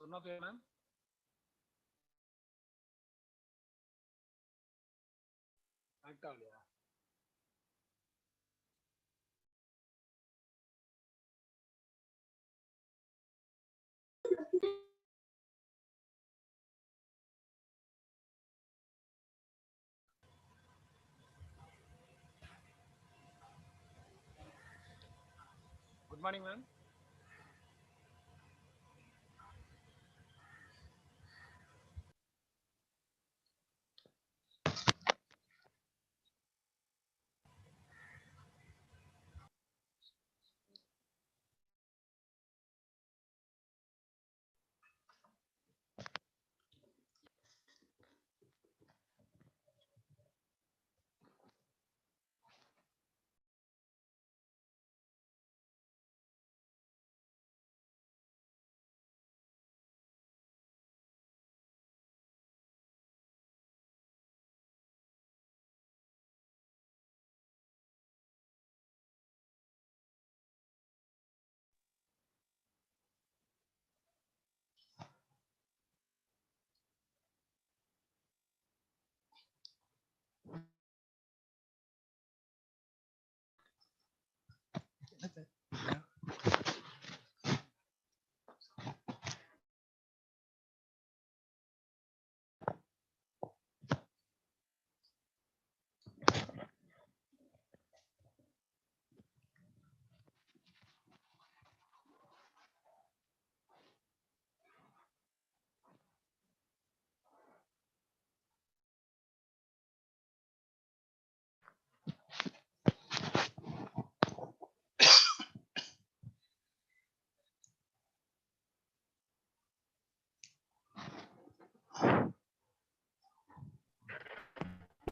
Sunafia ma'am. Connect ஆகலையா? Good morning ma'am.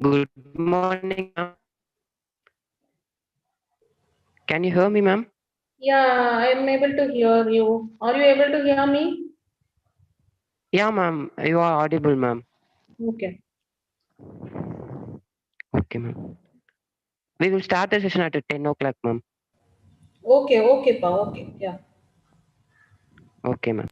Good morning, ma'am. Can you hear me, ma'am? Yeah, I am able to hear you. Are you able to hear me? Yeah, ma'am. You are audible, ma'am. Okay. Okay, ma'am. We will start the session at 10 o'clock, ma'am. Okay, okay, Pa. Okay. Yeah. Okay, ma'am.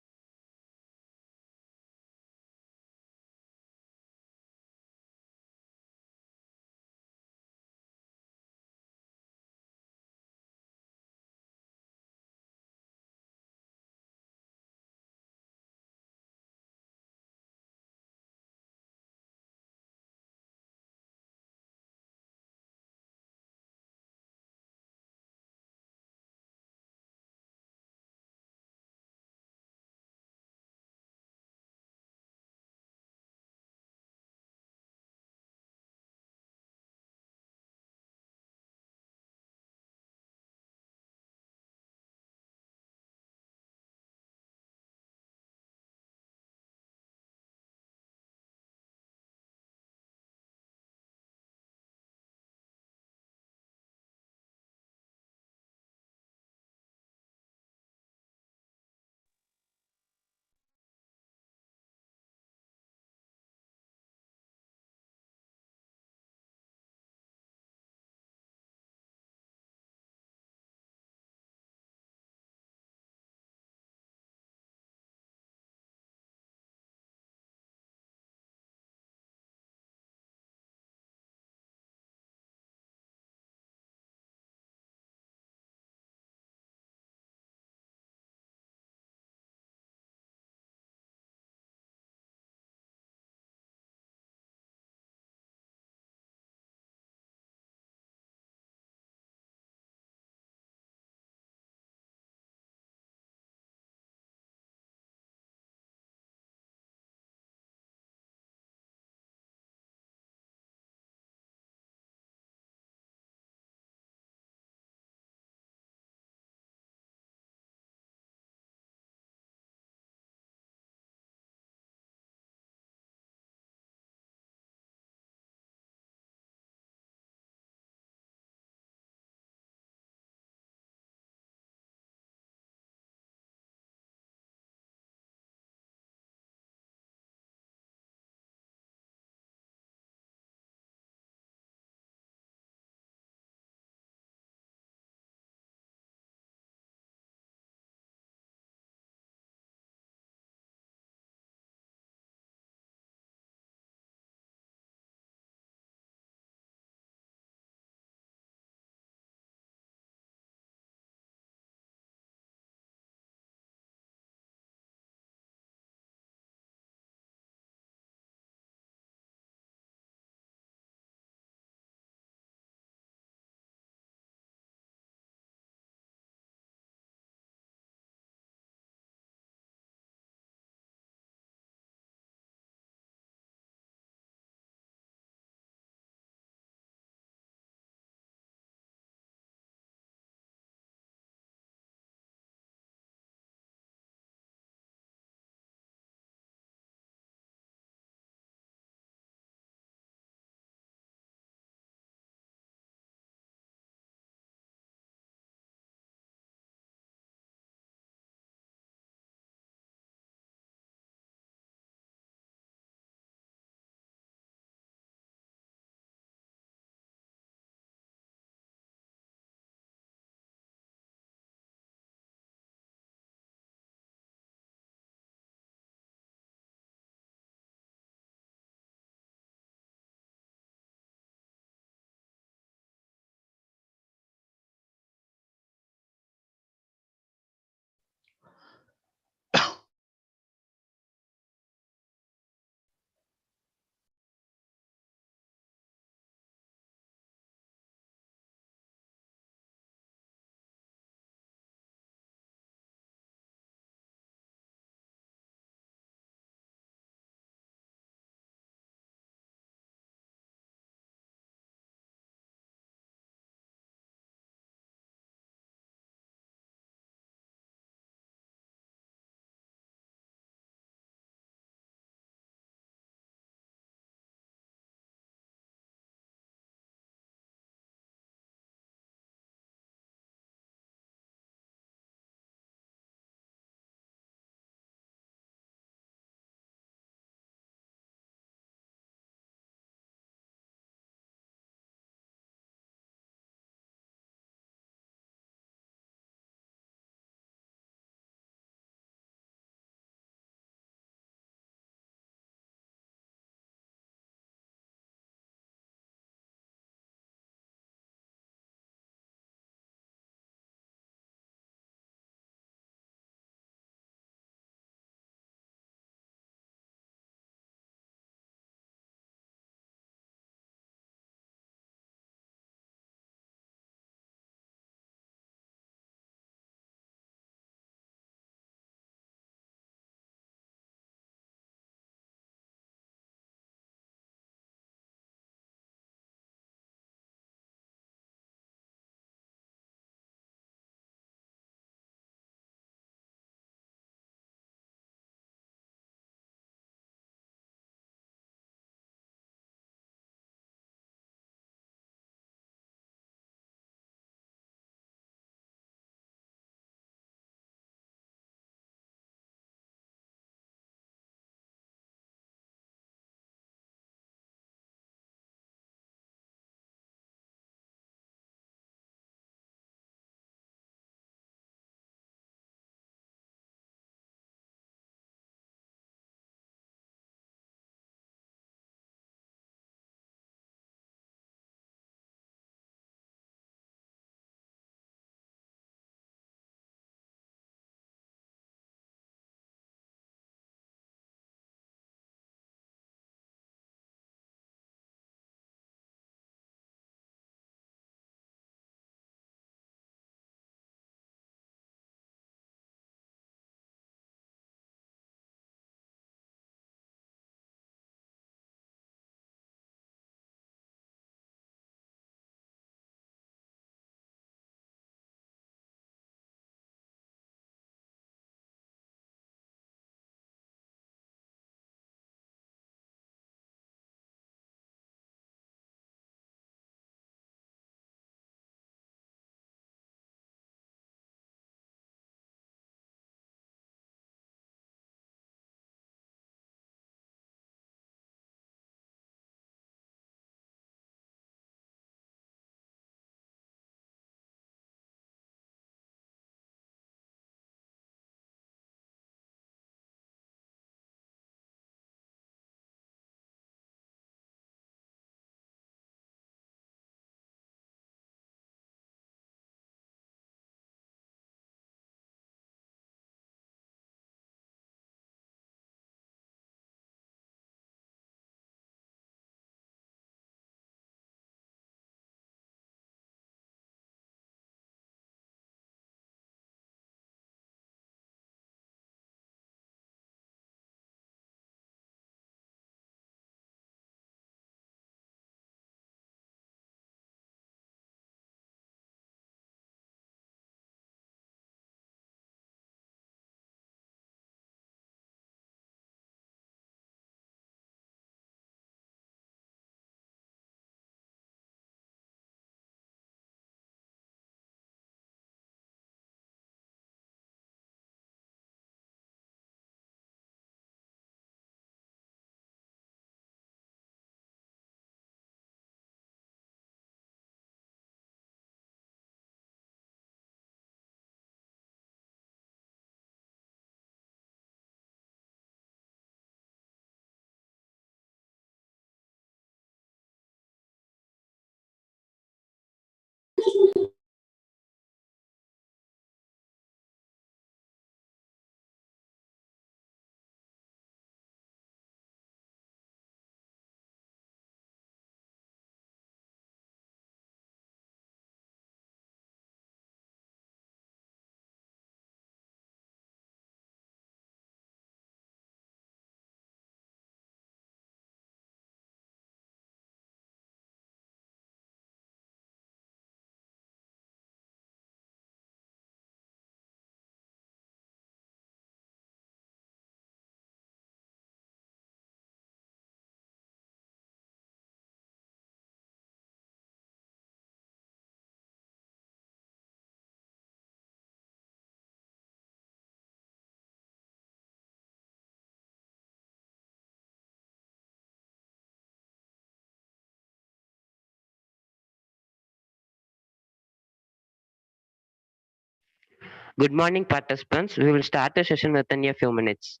Good morning, participants. We will start the session within a few minutes.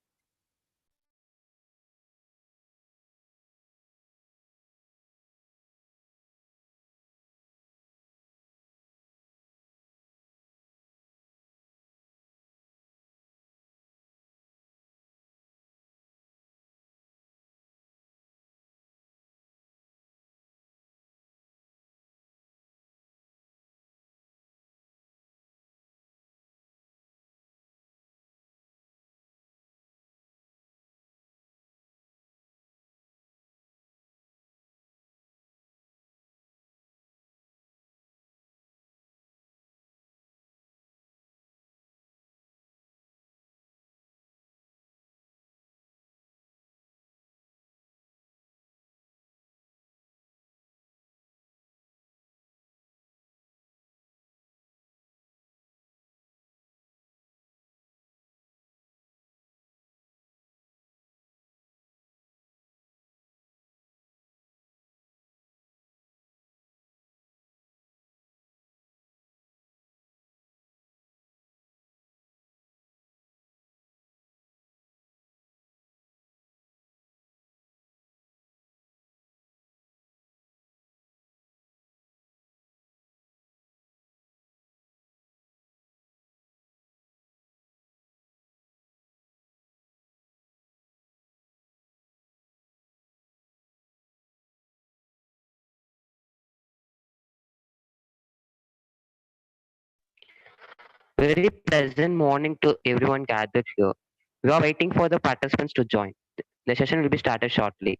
Very pleasant morning to everyone gathered here. We are waiting for the participants to join. The session will be started shortly.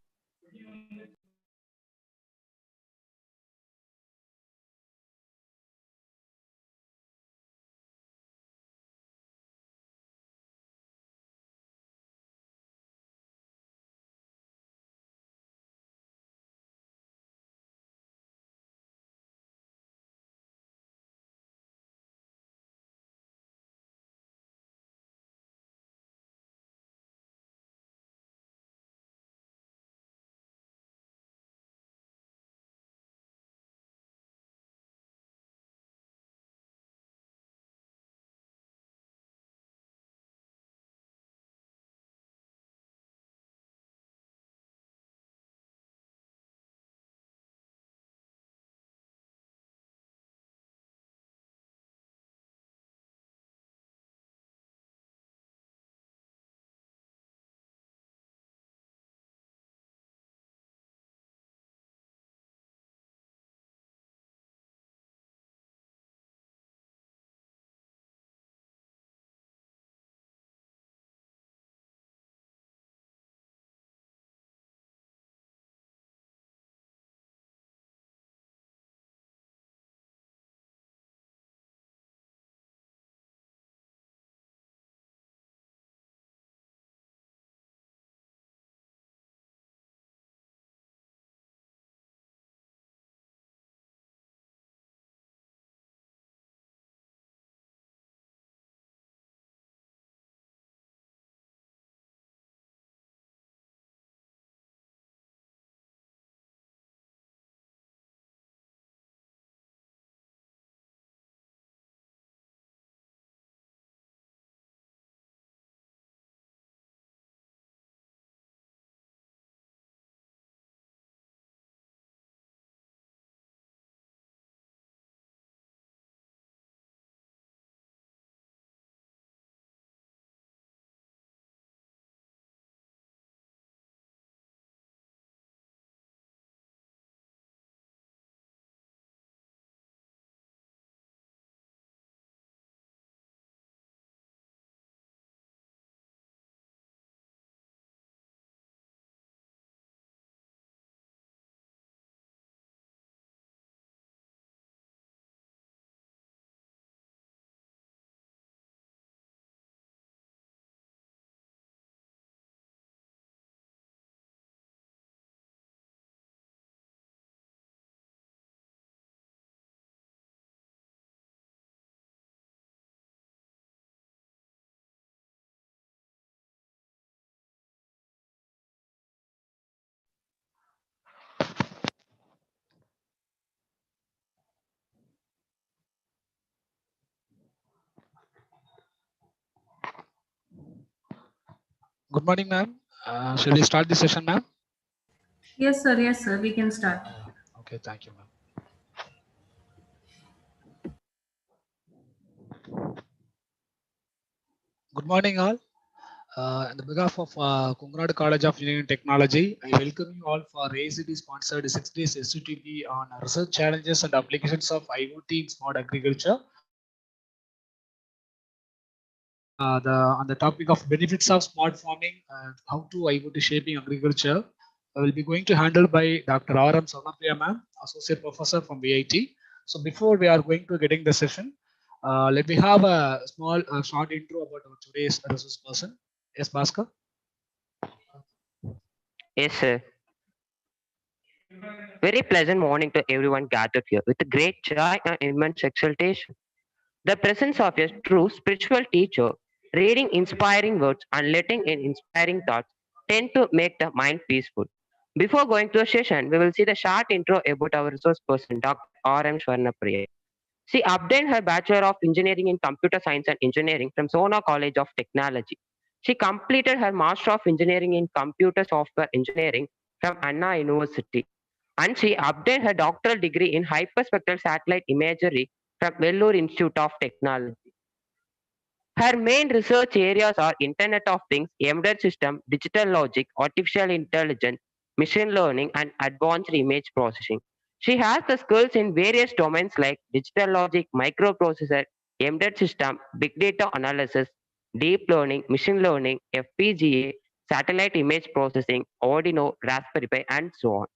Good morning, ma'am. Shall we start the session, ma'am? Yes, sir. Yes, sir. We can start. Okay, thank you, ma'am. Good morning, all. On the behalf of Kungrad College of Engineering and Technology, I welcome you all for AICTE-sponsored 6 days STTP on research challenges and applications of IoT in smart agriculture. On the topic of benefits of smart farming and how to IoT shaping agriculture, I will be going to handle by Dr. R.M. Sarnapriya ma'am, Associate Professor from VIT. So before we are going to getting the session, let me have a small short intro about our today's resource person. Yes, Bhaskar. Yes, sir. Very pleasant morning to everyone gathered here with great joy and immense exultation. The presence of a true spiritual teacher, reading inspiring words and letting in inspiring thoughts tend to make the mind peaceful. Before going to a session, we will see the short intro about our resource person, Dr. R.M. Swarnapriya. She obtained her Bachelor of Engineering in Computer Science and Engineering from Sona College of Technology. She completed her Master of Engineering in Computer Software Engineering from Anna University. And she obtained her doctoral degree in Hyperspectral Satellite Imagery from Vellore Institute of Technology. Her main research areas are Internet of Things, embedded system, digital logic, artificial intelligence, machine learning, and advanced image processing. She has the skills in various domains like digital logic, microprocessor, embedded system, big data analysis, deep learning, machine learning, FPGA, satellite image processing, Arduino, Raspberry Pi, and so on.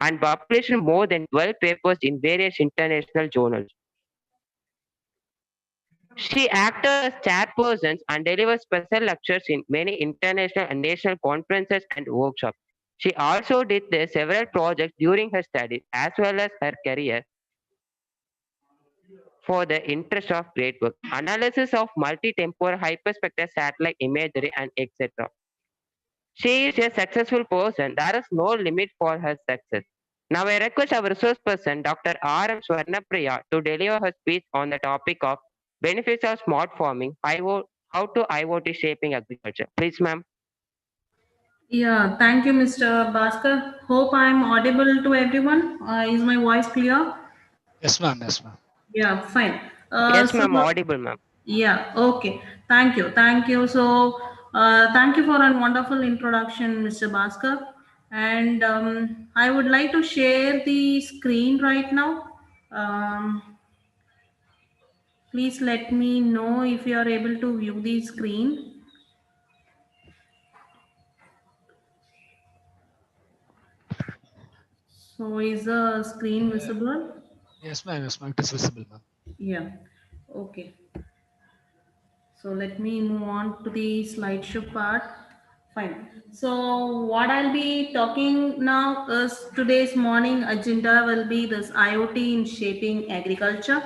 And published more than 12 papers in various international journals. She acted as chairperson and delivered special lectures in many international and national conferences and workshops. She also did several projects during her studies as well as her career for the interest of great work, analysis of multi-temporal hyperspectral satellite imagery, and etc. She is a successful person. There is no limit for her success. Now I request our resource person, Dr. R.M. Swarnapriya, to deliver her speech on the topic of benefits of smart farming, how to IoT shaping agriculture. Please, ma'am. Yeah, thank you, Mr. Bhaskar. Hope I'm audible to everyone. Is my voice clear? Yes, ma'am. Yes, ma'am. Yeah, fine. Yes, So, ma'am. Audible, ma'am. yeah, okay. Thank you. Thank you. So, thank you for a wonderful introduction, Mr. Bhaskar. And I would like to share the screen right now. Um, Please let me know if you are able to view the screen. So, is the screen visible? Yes, ma'am. Yes, ma'am. It is visible, ma'am. Yeah. Okay. So let me move on to the slideshow part. Fine. So what I'll be talking now is today's morning agenda will be this IoT in shaping agriculture.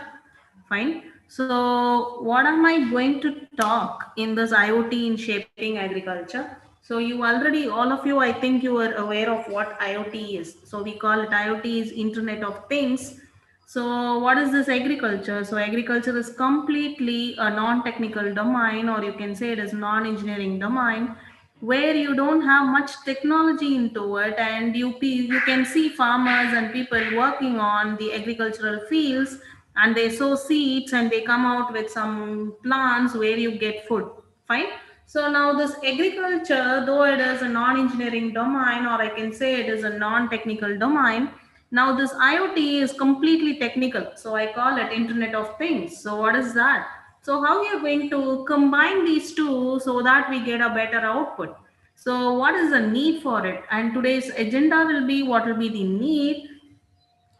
Fine. So what am I going to talk in this IoT in shaping agriculture? So you already, all of you, I think you are aware of what IoT is. So we call it IoT is Internet of Things. So what is this agriculture? So agriculture is completely a non-technical domain, or you can say it is non-engineering domain, where you don't have much technology into it, and you can see farmers and people working on the agricultural fields, and they sow seeds and they come out with some plants where you get food. Fine. So now this agriculture, though it is a non-engineering domain, or I can say it is a non-technical domain, now this IoT is completely technical. So I call it Internet of Things. So what is that? So how we are going to combine these two so that we get a better output? So what is the need for it? And today's agenda will be what will be the need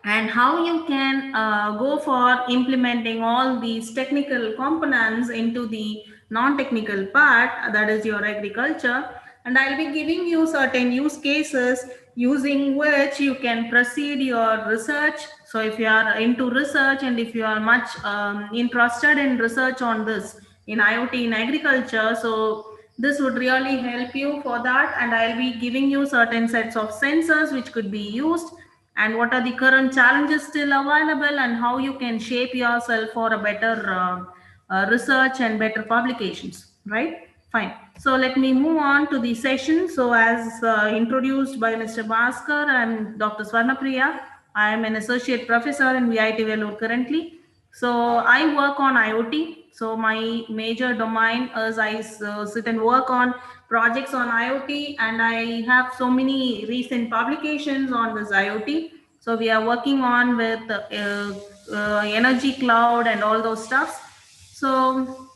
and how you can go for implementing all these technical components into the non-technical part, that is your agriculture. And I'll be giving you certain use cases using which you can proceed your research. So if you are into research and if you are much interested in research on this in IoT in agriculture, so This would really help you for that, and I'll be giving you certain sets of sensors which could be used, and what are the current challenges still available, and how you can shape yourself for a better research and better publications, right? Fine. So let me move on to the session. So as introduced by Mr. Bhaskar, I'm Dr. Swarnapriya. I am an associate professor in VIT Vellore currently. So I work on IoT. So my major domain is I sit and work on projects on IoT, and I have so many recent publications on this IoT. So we are working on with energy cloud and all those stuffs. So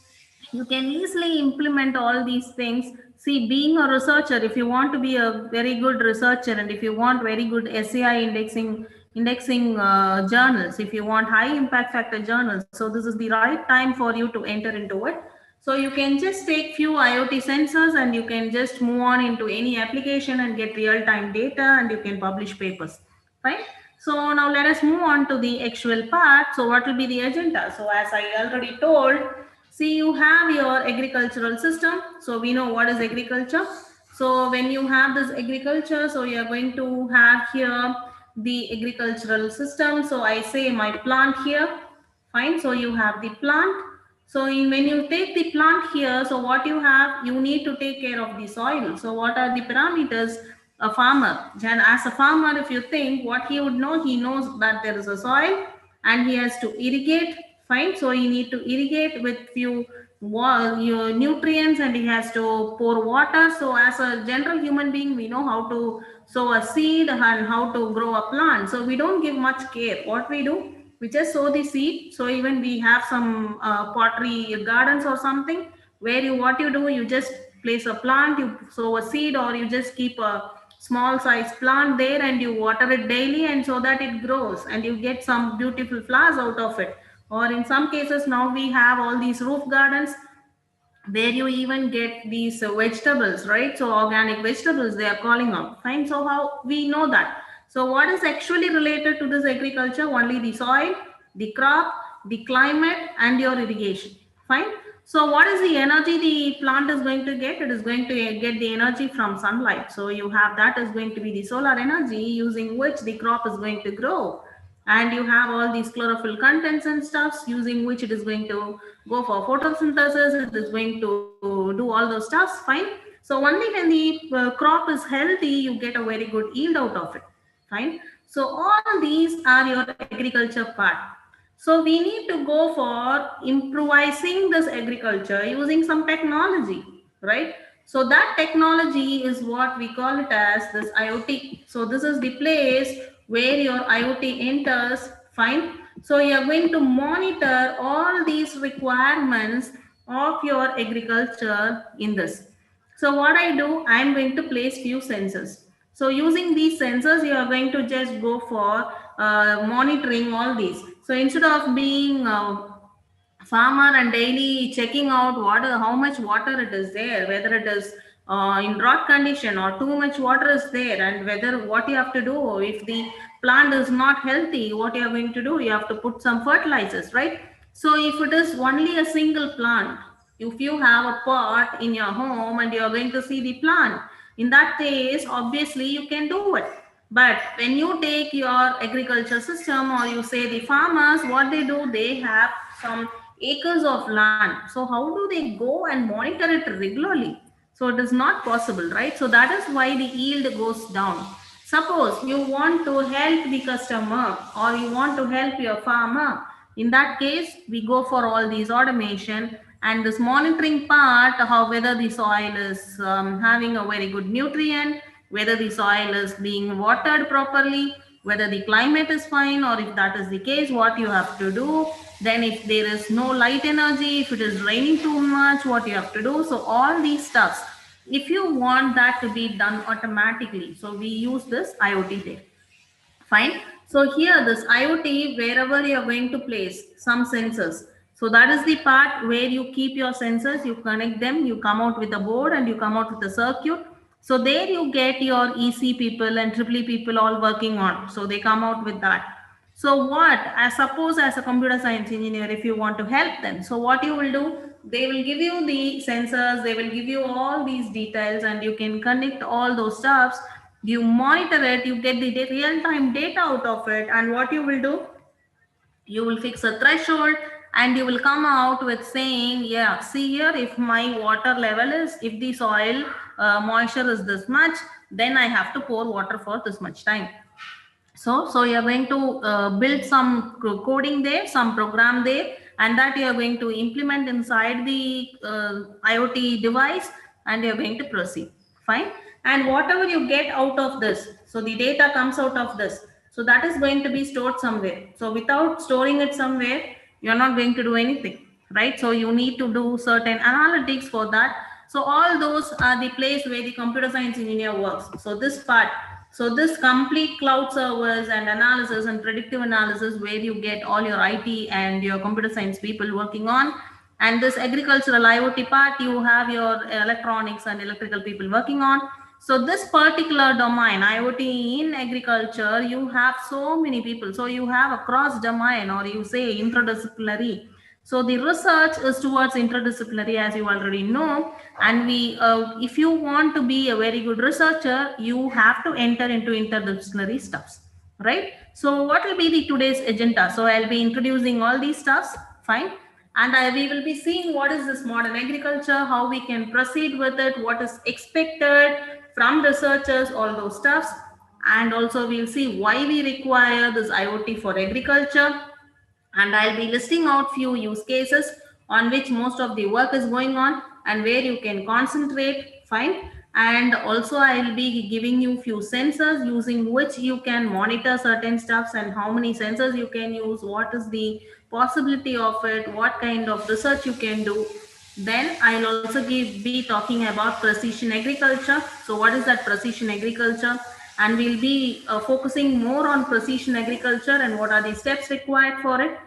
you can easily implement all these things. See, being a researcher, if you want to be a very good researcher, and if you want very good SAI indexing journals, if you want high impact factor journals, so this is the right time for you to enter into it. So you can just take few IoT sensors and you can just move on into any application and get real time data, and you can publish papers, right? So now let us move on to the actual part. So what will be the agenda? So as I already told, see, you have your agricultural system. So we know what is agriculture. So when you have this agriculture, so you are going to have here the agricultural system. So I say my plant here. Fine. So you have the plant. So when you take the plant here, so what you have, you need to take care of the soil. So what are the parameters? A farmer, and as a farmer, if you think what he would know, he knows that there is a soil and he has to irrigate. Fine. So you need to irrigate with few your nutrients, and he has to pour water. So as a general human being, we know how to sow a seed and how to grow a plant. So we don't give much care. What we do, we just sow the seed. So even we have some pottery gardens or something where you, what you do, you just place a plant, you sow a seed, or you just keep a small size plant there and you water it daily, and so that it grows and you get some beautiful flowers out of it. Or in some cases now we have all these roof gardens where you even get these vegetables, right? So organic vegetables they are calling out. Fine. So how we know that? So what is actually related to this agriculture? Only the soil, the crop, the climate, and your irrigation. Fine. So what is the energy the plant is going to get? It is going to get the energy from sunlight. So you have that is going to be the solar energy using which the crop is going to grow, and you have all these chlorophyll contents and stuffs using which it is going to go for photosynthesis, it is going to do all those stuffs. Fine. So only when the crop is healthy, you get a very good yield out of it. Fine. So all these are your agriculture part. So we need to go for improvising this agriculture using some technology, right? So that technology is what we call it as this IoT. So this is the place where your IoT enters. Fine. So you are going to monitor all these requirements of your agriculture in this. So what I do, I am going to place few sensors. So using these sensors, you are going to just go for monitoring all these. So instead of being farmer and daily checking out how much water it is there, whether it is in drought condition or too much water is there, and whether what you have to do if the plant is not healthy, what you are going to do, you have to put some fertilizers, right? So if it is only a single plant, if you have a pot in your home and you are going to see the plant, in that case obviously you can do it. But when you take your agriculture system, or you say the farmers, what they do, they have some acres of land. So how do they go and monitor it regularly? So it is not possible, right? So that is why the yield goes down. Suppose you want to help the customer or you want to help your farmer. In that case, we go for all these automation and this monitoring part, how whether the soil is having a very good nutrient, whether the soil is being watered properly, whether the climate is fine, or if that is the case, what you have to do. Then if there is no light energy, if it is raining too much, what you have to do. So all these stuffs, if you want that to be done automatically, so we use this IoT there. Fine. So here this IoT, wherever you are going to place some sensors. So that is the part where you keep your sensors, you connect them, you come out with a board and you come out with a circuit. So there you get your EC people and EEE people all working on. So they come out with that. So what, as suppose as a computer science engineer, if you want to help them, so what you will do, they will give you the sensors, they will give you all these details, and you can connect all those stuffs. You monitor it, you get the real-time data out of it, and what you will do, you will fix a threshold and you will come out with saying, yeah, see here, if my water level is, if the soil moisture is this much, then I have to pour water for this much time. So you're going to build some coding there, some program there, and that you're going to implement inside the IoT device, and you're going to proceed. Fine. And whatever you get out of this, so the data comes out of this, so that is going to be stored somewhere. So without storing it somewhere, you're not going to do anything, right? So you need to do certain analytics for that. So all those are the place where the computer science engineer works. So this part, so this complete cloud servers and analysis and predictive analysis, where you get all your IT and your computer science people working on. And this agricultural IoT part, you have your electronics and electrical people working on. So this particular domain, IoT in agriculture, you have so many people. So you have a cross domain, or you say interdisciplinary. So the research is towards interdisciplinary, as you already know. And if you want to be a very good researcher, you have to enter into interdisciplinary stuffs, right? So what will be the today's agenda? So I'll be introducing all these stuffs, fine. And we will be seeing what is this modern agriculture, how we can proceed with it, what is expected from researchers, all those stuffs. And also we'll see why we require this IoT for agriculture. And I'll be listing out few use cases on which most of the work is going on and where you can concentrate, fine. And also I'll be giving you few sensors using which you can monitor certain stuffs, and how many sensors you can use, what is the possibility of it, what kind of research you can do. Then I'll also be talking about precision agriculture. So what is that precision agriculture? And we'll be focusing more on precision agriculture and what are the steps required for it,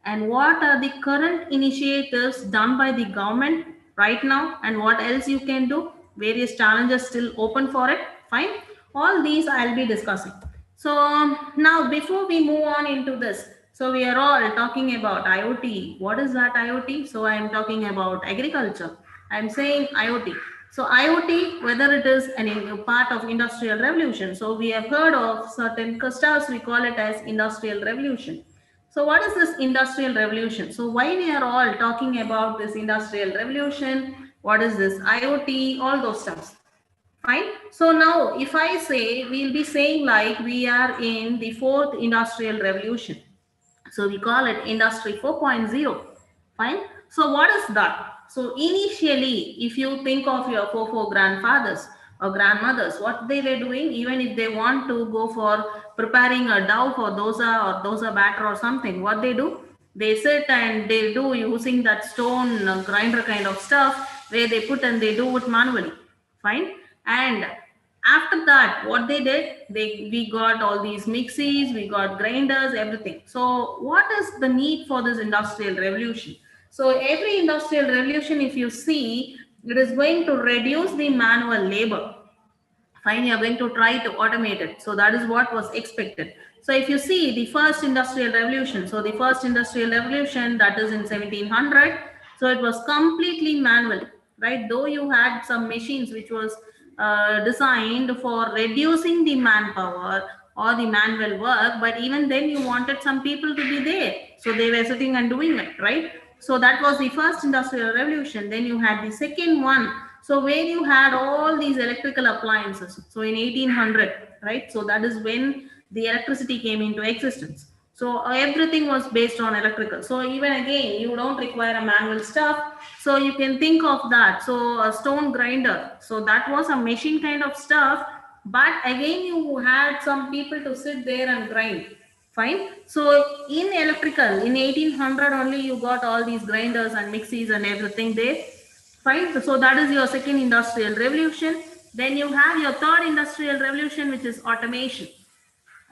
and what are the current initiatives done by the government right now, and what else you can do, various challenges still open for it, fine. All these I'll be discussing. So now before we move on into this, so we are all talking about IoT. What is that IoT? So I am talking about agriculture. I am saying IoT. So IoT, whether it is a part of industrial revolution. So we have heard of certain stuffs, we call it as industrial revolution. So what is this industrial revolution? So why we are all talking about this industrial revolution? What is this IoT? All those stuffs. Fine. So now if I say, we'll be saying like we are in the fourth industrial revolution. So we call it industry 4.0. Fine. So what is that? So initially, if you think of your grandfathers or grandmothers, what they were doing, even if they want to go for preparing a dough for dosa or dosa batter or something, what they do? They sit and they do using that stone grinder kind of stuff, where they put and they do it manually. Fine. And after that, what they did, we got all these mixies, we got grinders, everything. So what is the need for this industrial revolution? So every industrial revolution, if you see, it is going to reduce the manual labor. Fine, you are going to try to automate it. So that is what was expected. So if you see the first industrial revolution, so the first industrial revolution, that is in 1700, so it was completely manual, right? Though you had some machines which was designed for reducing the manpower or the manual work, but even then you wanted some people to be there. So they were sitting and doing it, right? So that was the first industrial revolution. Then you had the second one. So where you had all these electrical appliances. So in 1800, right? So that is when the electricity came into existence. So everything was based on electrical. So even again, you don't require a manual stuff. So you can think of that. So a stone grinder. So that was a machine kind of stuff. But again, you had some people to sit there and grind. Fine. So in electrical, in 1800 only, you got all these grinders and mixies and everything there. Fine. So that is your second industrial revolution. Then you have your third industrial revolution, which is automation.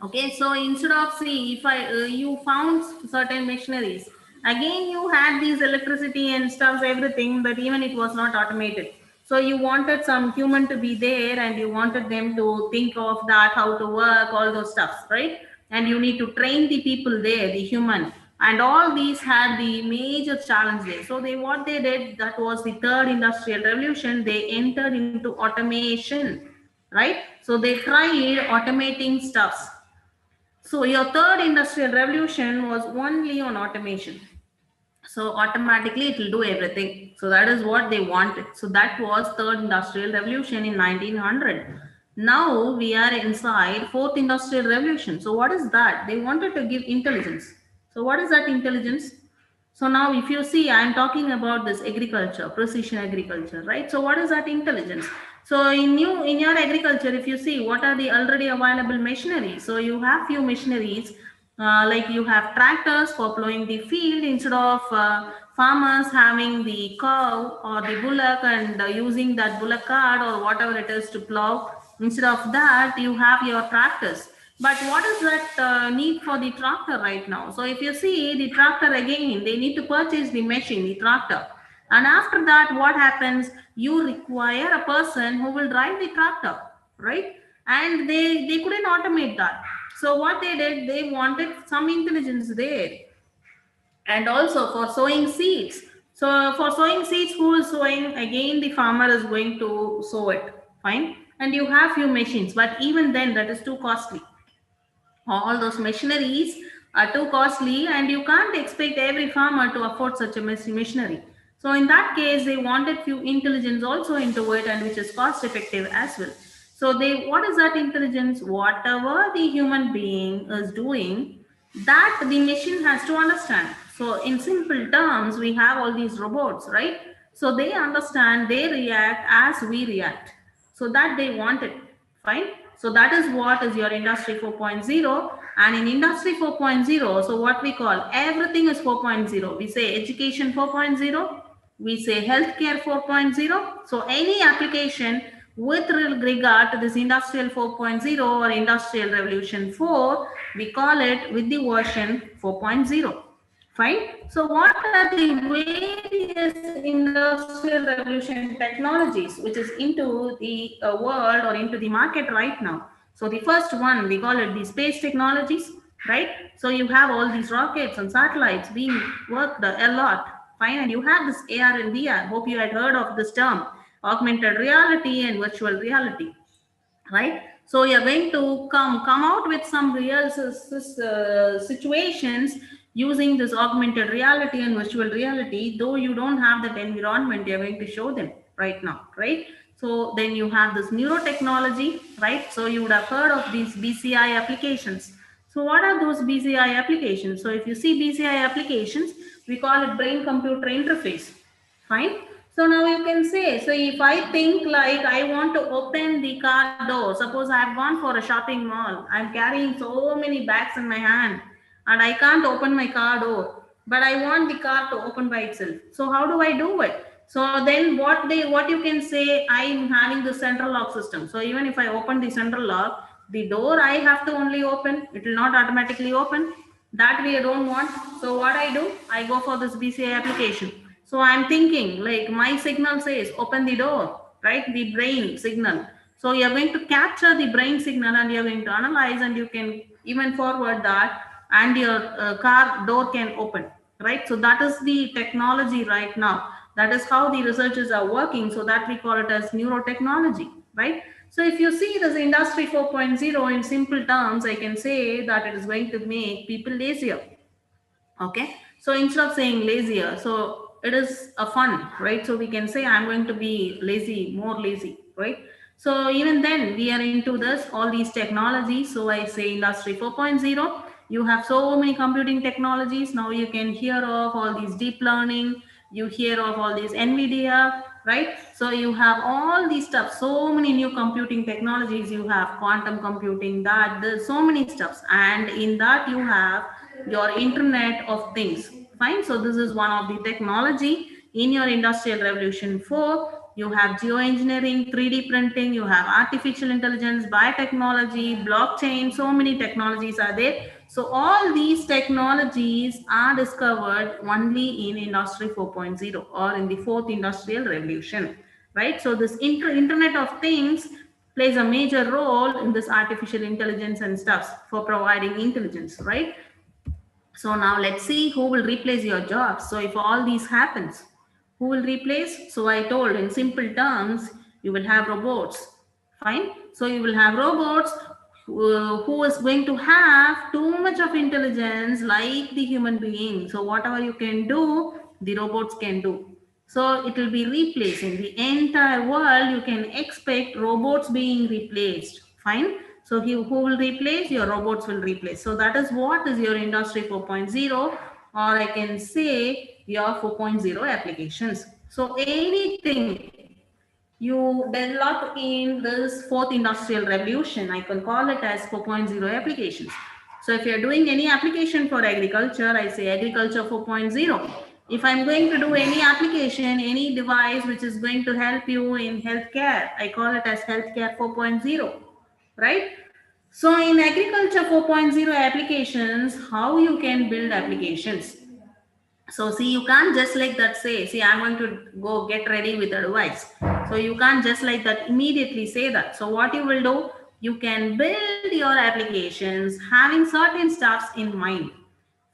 Okay, so instead of, see, if you found certain machineries, again you had these electricity and stuff, everything, but even it was not automated. So you wanted some human to be there, and you wanted them to think of that, how to work, all those stuff, right? and you need to train the people there, the human, and all these had the major challenge there. So they, what they did, that was the third industrial revolution. They entered into automation, right? So they tried automating stuffs. So your third industrial revolution was only on automation. So automatically it will do everything. So that is what they wanted. So that was third industrial revolution in 1900. Now we are inside fourth industrial revolution. So what is that? They wanted to give intelligence. So what is that intelligence? So now if you see, I'm talking about this agriculture, precision agriculture, right? So what is that intelligence? So in your agriculture, if you see, what are the already available machinery? So you have few machineries, like you have tractors for plowing the field, instead of farmers having the cow or the bullock and using that bullock cart or whatever it is to plow. Instead of that, you have your tractors. But what is that need for the tractor right now? So if you see the tractor again, they need to purchase the machine, the tractor. And after that, what happens? You require a person who will drive the tractor, right? And they couldn't automate that. So what they did, they wanted some intelligence there. And also for sowing seeds. So for sowing seeds, who is sowing? Again, the farmer is going to sow it. Fine. And you have few machines, but even then that is too costly. All those machineries are too costly, and you can't expect every farmer to afford such a machinery. So in that case, they wanted few intelligence also into it, and which is cost effective as well. So they, what is that intelligence? Whatever the human being is doing, that the machine has to understand. So in simple terms, we have all these robots, right? So they understand, they react as we react. So that they wanted. Fine. So that is what is your industry 4.0. And in industry 4.0, so what we call, everything is 4.0. We say education 4.0, we say healthcare 4.0. So any application with regard to this industrial 4.0 or industrial revolution 4, we call it with the version 4.0. Fine. So what are the various industrial revolution technologies which is into the world or into the market right now? So the first one, we call it the space technologies, right? So you have all these rockets and satellites being worked a lot. Fine. And you have this AR and VR. Hope you had heard of this term, augmented reality and virtual reality, right? So you're going to come out with some real situations using this augmented reality and virtual reality. Though you don't have that environment, you're going to show them right now, right? So then you have this neurotechnology, right? So you would have heard of these BCI applications. So what are those BCI applications? So if you see BCI applications, we call it brain computer interface. Fine. So now you can say, so if I think like I want to open the car door, suppose I've gone for a shopping mall, I'm carrying so many bags in my hand and I can't open my car door, but I want the car to open by itself. So how do I do it? So then what you can say, I'm having the central lock system. So even if I open the central lock, the door I have to only open, it will not automatically open. That we don't want. So what I do, I go for this BCI application. So I'm thinking like my signal says open the door, right? The brain signal. So you're going to capture the brain signal and you're going to analyze, and you can even forward that, and your car door can open, right? So that is the technology right now. That is how the researchers are working. So that we call it as neurotechnology, right? So if you see this industry 4.0 in simple terms, I can say that it is going to make people lazier. Okay. So instead of saying lazier, so it is a fun, right? So we can say I'm going to be lazy, more lazy, right? So even then we are into this, all these technologies. So I say industry 4.0, you have so many computing technologies. Now you can hear of all these deep learning, you hear of all these NVIDIA, right? So you have all these stuff, so many new computing technologies. You have quantum computing, that there's so many stuffs, and in that you have your internet of things. Fine. So this is one of the technology in your industrial revolution 4. You have geoengineering, 3D printing, you have artificial intelligence, biotechnology, blockchain, so many technologies are there. So all these technologies are discovered only in industry 4.0 or in the fourth industrial revolution, right? So this internet of things plays a major role in this artificial intelligence and stuff for providing intelligence, right? So now let's see who will replace your job. So if all these happens, who will replace? So I told in simple terms, you will have robots. Fine. So you will have robots who is going to have too much of intelligence like the human being. So whatever you can do, the robots can do. So it will be replacing the entire world. You can expect robots being replaced. Fine. So who will replace? Your robots will replace. So that is what is your industry 4.0, or I can say your 4.0 applications. So anything you develop in this fourth industrial revolution, I can call it as 4.0 applications. So if you're doing any application for agriculture, I say agriculture 4.0. If I'm going to do any application, any device which is going to help you in healthcare, I call it as healthcare 4.0, right? So in agriculture 4.0 applications, how you can build applications? So see, you can't just like that say, see, I'm going to go get ready with a device. So you can't just like that immediately say that. So what you will do, you can build your applications having certain stuffs in mind.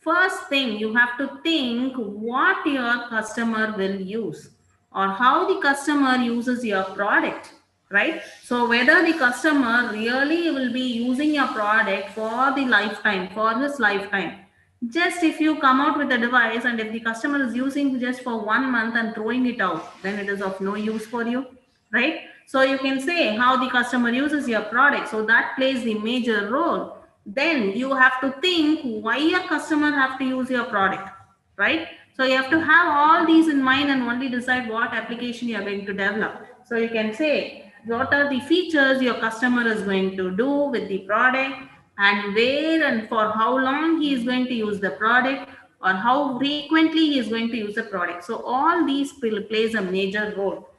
First thing, you have to think what your customer will use or how the customer uses your product, right? So whether the customer really will be using your product for the lifetime, for his lifetime. Just if you come out with a device and if the customer is using just for 1 month and throwing it out, then it is of no use for you, right? So you can say how the customer uses your product. So that plays the major role. Then you have to think why your customer have to use your product, right? So you have to have all these in mind and only decide what application you are going to develop. So you can say what are the features your customer is going to do with the product, and where and for how long he is going to use the product, or how frequently he is going to use the product. So all these plays a major role.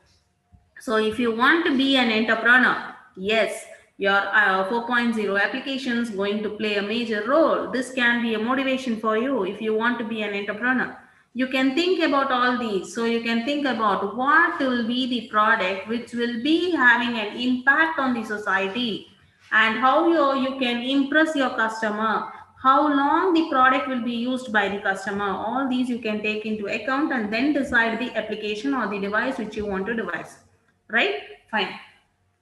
So if you want to be an entrepreneur, yes, your 4.0 application is going to play a major role. This can be a motivation for you if you want to be an entrepreneur. You can think about all these. So you can think about what will be the product which will be having an impact on the society, and how you can impress your customer, how long the product will be used by the customer. All these you can take into account and then decide the application or the device which you want to devise, right? Fine.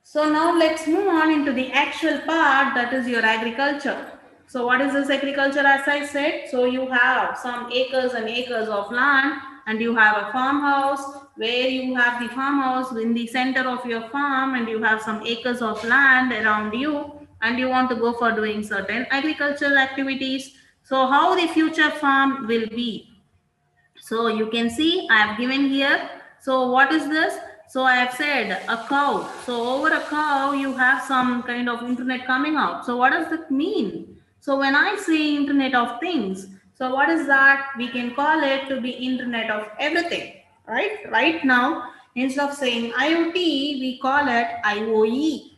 So now let's move on into the actual part, that is your agriculture. So what is this agriculture? As I said, so you have some acres and acres of land, and you have a farmhouse where you have the farmhouse in the center of your farm, and you have some acres of land around you, and you want to go for doing certain agricultural activities. So how the future farm will be? So you can see I have given here. So what is this? So I have said a cow. So over a cow, you have some kind of internet coming out. So what does that mean? So when I say internet of things, so what is that? We can call it to be internet of everything, right? Right now, instead of saying IoT, we call it IoE.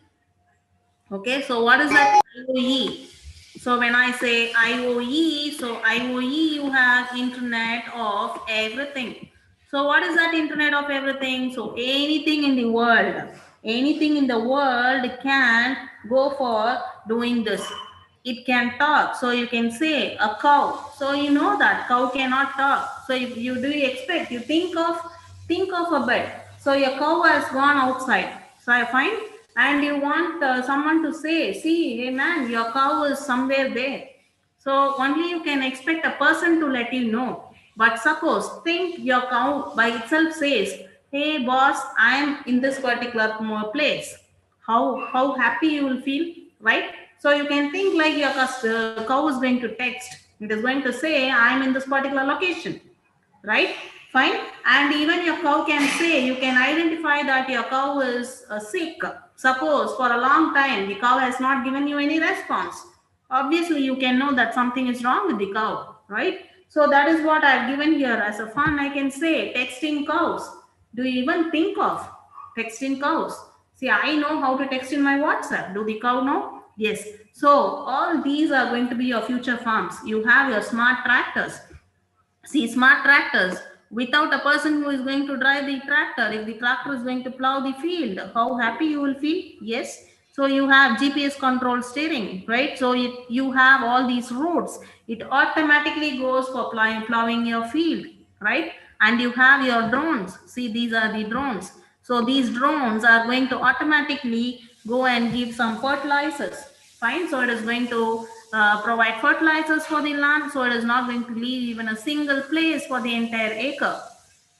Okay, so what is that IoE? So when I say IoE, so IoE, you have internet of everything. So what is that internet of everything? So anything in the world can go for doing this. It can talk. So you can say a cow. So you know that cow cannot talk. So if you do you expect, you think of a bird. So your cow has gone outside. So I find, and you want someone to say, see, hey man, your cow is somewhere there. So only you can expect a person to let you know. But suppose think your cow by itself says, hey boss, I am in this particular place. How happy you will feel, right? So you can think like your cow is going to text. It is going to say, I am in this particular location, right? Fine. And even your cow can say, you can identify that your cow is sick. Suppose for a long time the cow has not given you any response. Obviously you can know that something is wrong with the cow, right? So that is what I've given here as a fun. I can say texting cows. Do you even think of texting cows? See, I know how to text in my WhatsApp. Do the cow know? Yes. So all these are going to be your future farms. You have your smart tractors. See, smart tractors, without a person who is going to drive the tractor, if the tractor is going to plow the field, how happy you will feel? Yes. So you have GPS controlled steering, right? So you have all these routes. It automatically goes for plowing your field, right? And you have your drones. See, these are the drones. So these drones are going to automatically go and give some fertilizers. Fine. So it is going to provide fertilizers for the land. So it is not going to leave even a single place for the entire acre.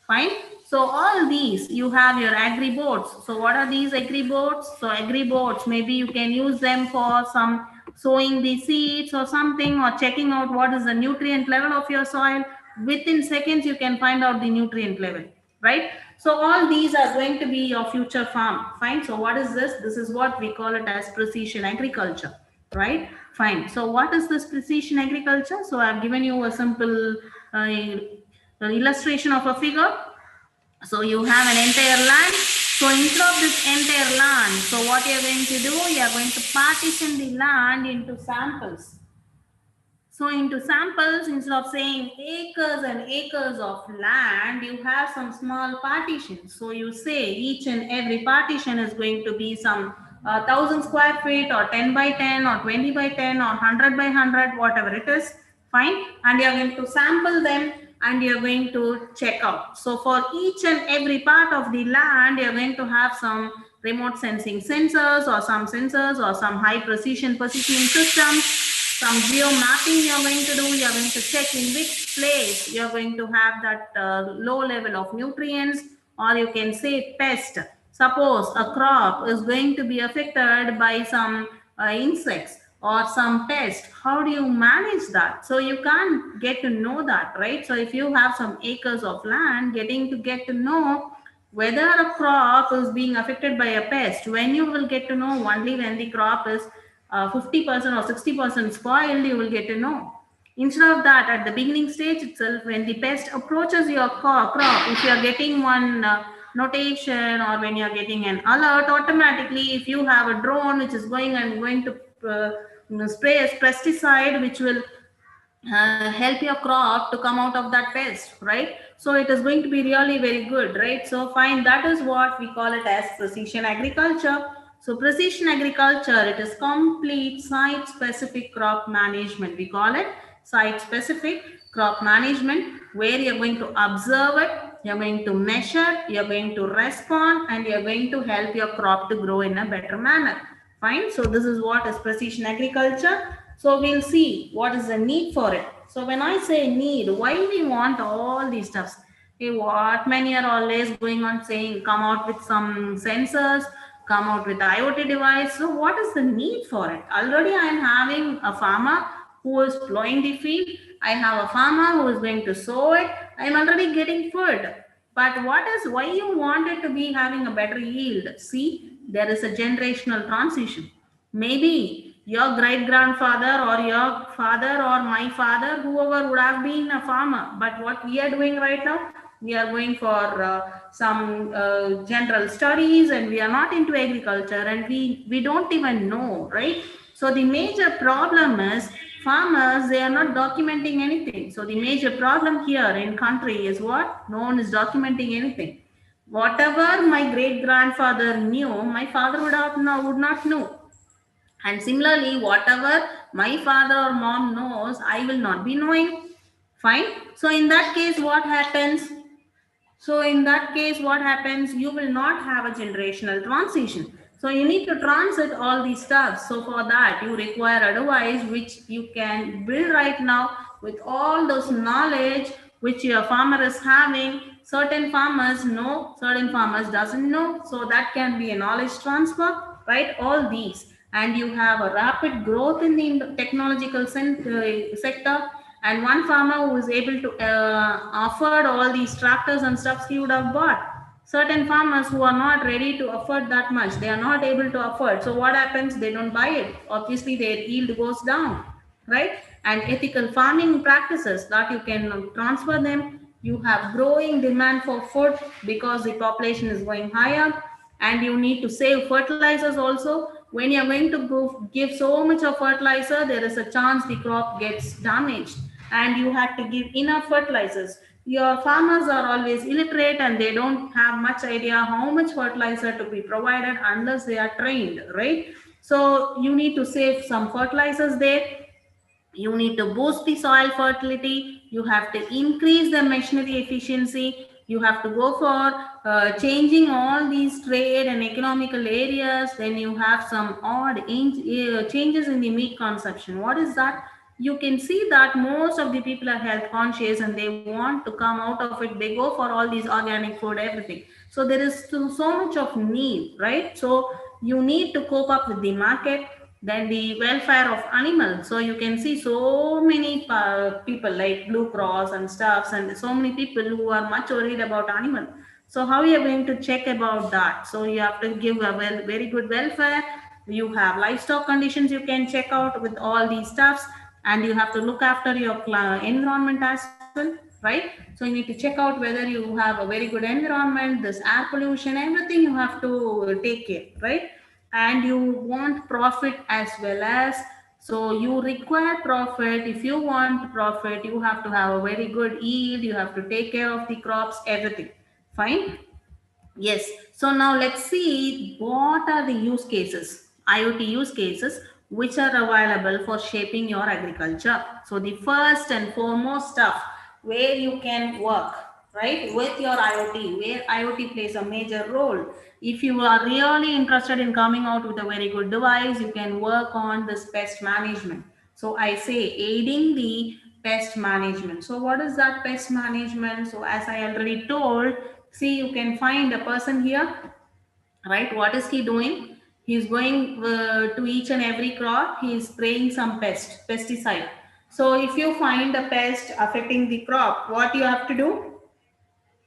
Fine. So all these, you have your agri boards. So what are these agri boards? So agri boards, maybe you can use them for some sowing the seeds or something, or checking out what is the nutrient level of your soil. Within seconds you can find out the nutrient level, right? So all these are going to be your future farm. Fine. So what is this? This is what we call it as precision agriculture, right? Fine. So what is this precision agriculture? So I've given you a simple illustration of a figure. So you have an entire land. So instead of this entire land, so what you are going to do, you are going to partition the land into samples. So into samples, instead of saying acres and acres of land, you have some small partitions. So you say each and every partition is going to be some 1000 square feet, or 10 by 10, or 20 by 10, or 100 by 100, whatever it is. Fine. And you are going to sample them, and you are going to check out. So for each and every part of the land, you are going to have some remote sensing sensors, or some sensors, or some high precision positioning systems, some geo mapping you are going to do. You are going to check in which place you are going to have that low level of nutrients, or you can say pest. Suppose a crop is going to be affected by some insects or some pest. How do you manage that? So you can't get to know that, right? So if you have some acres of land, get to know whether a crop is being affected by a pest, when you will get to know, only when the crop is 50% or 60% spoiled, you will get to know. Instead of that, at the beginning stage itself, when the pest approaches your crop, if you are getting one notation, or when you are getting an alert, automatically, if you have a drone which is going to spray a pesticide which will help your crop to come out of that pest, right? So it is going to be really very good, right? So fine, that is what we call it as precision agriculture. So precision agriculture, it is complete site specific crop management. We call it site specific crop management, where you're going to observe it, you're going to measure, you're going to respond, and you're going to help your crop to grow in a better manner. Fine. So this is what is precision agriculture. So we'll see what is the need for it. So when I say need, why we want all these stuffs? Okay, what many are always going on saying, come out with some sensors, come out with IoT device. So what is the need for it? Already I am having a farmer who is plowing the field. I have a farmer who is going to sow it. I am already getting food. But why you want it to be having a better yield? See, there is a generational transition. Maybe your great grandfather, or your father, or my father, whoever would have been a farmer. But what we are doing right now, we are going for some general studies, and we are not into agriculture, and we don't even know, right? So the major problem is farmers, they are not documenting anything. So the major problem here in country is what? No one is documenting anything. Whatever my great grandfather knew, my father would not know. And similarly, whatever my father or mom knows, I will not be knowing. Fine. So in that case, what happens? So in that case, what happens? You will not have a generational transition. So you need to transit all these stuff. So for that, you require a device which you can build right now with all those knowledge which your farmer is having. Certain farmers know, certain farmers doesn't know. So that can be a knowledge transfer, right? All these. And you have a rapid growth in the technological sector. And one farmer who is able to afford all these tractors and stuff, he would have bought. Certain farmers who are not ready to afford that much, they are not able to afford. So what happens? They don't buy it. Obviously, their yield goes down, right? And ethical farming practices, that you can transfer them. You have growing demand for food because the population is going higher, and you need to save fertilizers also. When you're going to give so much of fertilizer, there is a chance the crop gets damaged, and you have to give enough fertilizers. Your farmers are always illiterate and they don't have much idea how much fertilizer to be provided unless they are trained, right? So you need to save some fertilizers there. You need to boost the soil fertility. You have to increase the machinery efficiency. You have to go for changing all these trade and economical areas. Then you have some odd changes in the meat consumption. What is that? You can see that most of the people are health conscious and they want to come out of it. They go for all these organic food, everything. So there is so much of need, right? So you need to cope up with the market. Then the welfare of animals. So you can see so many people like Blue Cross and stuffs, and so many people who are much worried about animal. So how you are going to check about that? So you have to give a very good welfare. You have livestock conditions you can check out with all these stuffs, and you have to look after your environment as well, right? So you need to check out whether you have a very good environment, this air pollution, everything you have to take care, right? And you want profit as well as, so you require profit. If you want profit, you have to have a very good yield, you have to take care of the crops, everything. Fine. Yes. So now let's see what are the use cases, IoT use cases, which are available for shaping your agriculture. So the first and foremost stuff where you can work, right, with your IoT, where IoT plays a major role. If you are really interested in coming out with a very good device, you can work on this pest management. So I say aiding the pest management. So what is that pest management? So as I already told, see, you can find a person here, right? What is he doing? He's going to each and every crop. He is spraying some pesticide. So if you find a pest affecting the crop, what you have to do?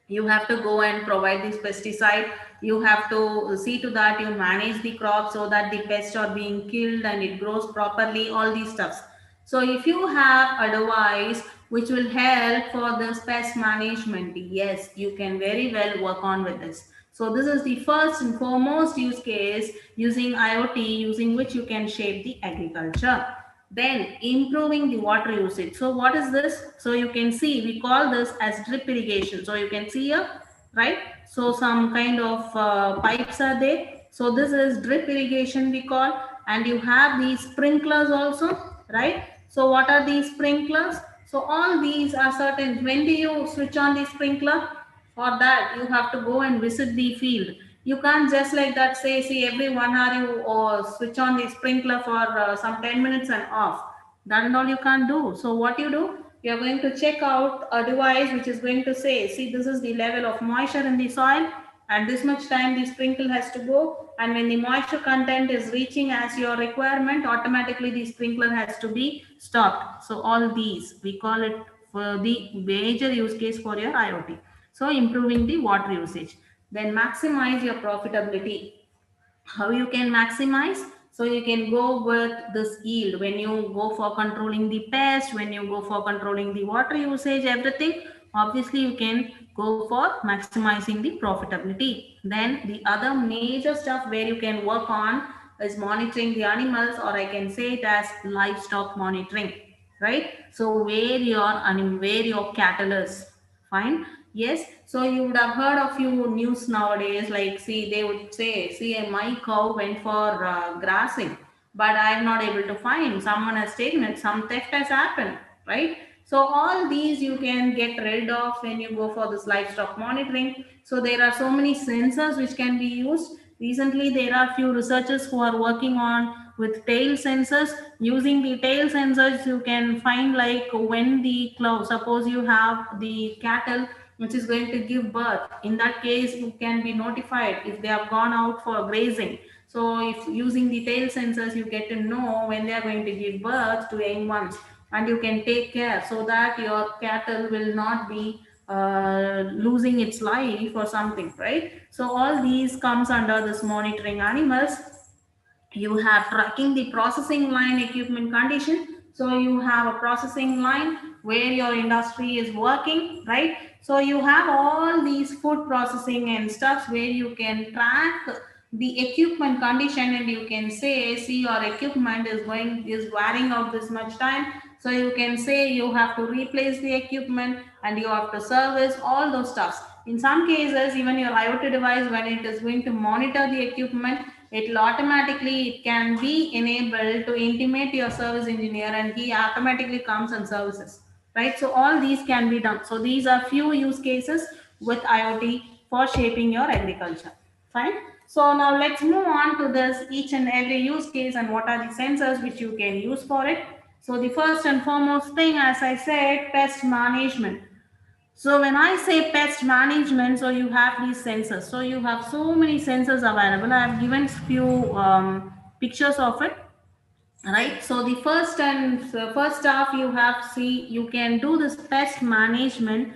You have to go and provide this pesticide. You have to see to that you manage the crop so that the pests are being killed and it grows properly, all these stuffs. So if you have a device which will help for this pest management, yes, you can very well work on with this. So this is the first and foremost use case using IoT, using which you can shape the agriculture. Then improving the water usage. So what is this? So you can see we call this as drip irrigation. So you can see here, right? So some kind of pipes are there. So this is drip irrigation we call, and you have these sprinklers also, right? So what are these sprinklers? So all these are certain. When do you switch on the sprinkler? For that you have to go and visit the field. You can't just like that say, see, every 1 hour you or switch on the sprinkler for some 10 minutes and off. That and all you can't do. So what you do, you are going to check out a device which is going to say, see, this is the level of moisture in the soil and this much time the sprinkle has to go, and when the moisture content is reaching as your requirement, automatically the sprinkler has to be stopped. So all these we call it for the major use case for your IoT. So improving the water usage. Then maximize your profitability. How you can maximize? So you can go with this yield. When you go for controlling the pest, when you go for controlling the water usage, everything, obviously you can go for maximizing the profitability. Then the other major stuff where you can work on is monitoring the animals, or I can say it as livestock monitoring, right? So where your cattle is. Fine. Yes. So you would have heard of few news nowadays, like, see, they would say, see, my cow went for grassing, but I am not able to find. Someone has taken it. Some theft has happened, right? So all these you can get rid of when you go for this livestock monitoring. So there are so many sensors which can be used. Recently, there are few researchers who are working on with tail sensors. Using the tail sensors, you can find like when the cow, suppose you have the cattle which is going to give birth. In that case, you can be notified if they have gone out for grazing. So if using the tail sensors, you get to know when they are going to give birth to young ones, and you can take care so that your cattle will not be losing its life or something, right? So all these comes under this monitoring animals. You have tracking the processing line equipment condition. So you have a processing line where your industry is working, right? So you have all these food processing and stuff where you can track the equipment condition, and you can say, see, your equipment is wearing out this much time. So you can say you have to replace the equipment and you have to service all those stuffs. In some cases, even your IoT device, when it is going to monitor the equipment, it will automatically, it can be enabled to intimate your service engineer and he automatically comes and services, right? So all these can be done. So these are few use cases with IoT for shaping your agriculture. Fine. So now let's move on to this each and every use case and what are the sensors which you can use for it. So the first and foremost thing, as I said, pest management. So when I say pest management, so you have these sensors. So you have so many sensors available. I have given few pictures of it, right? So the first stuff you have, see, you can do this pest management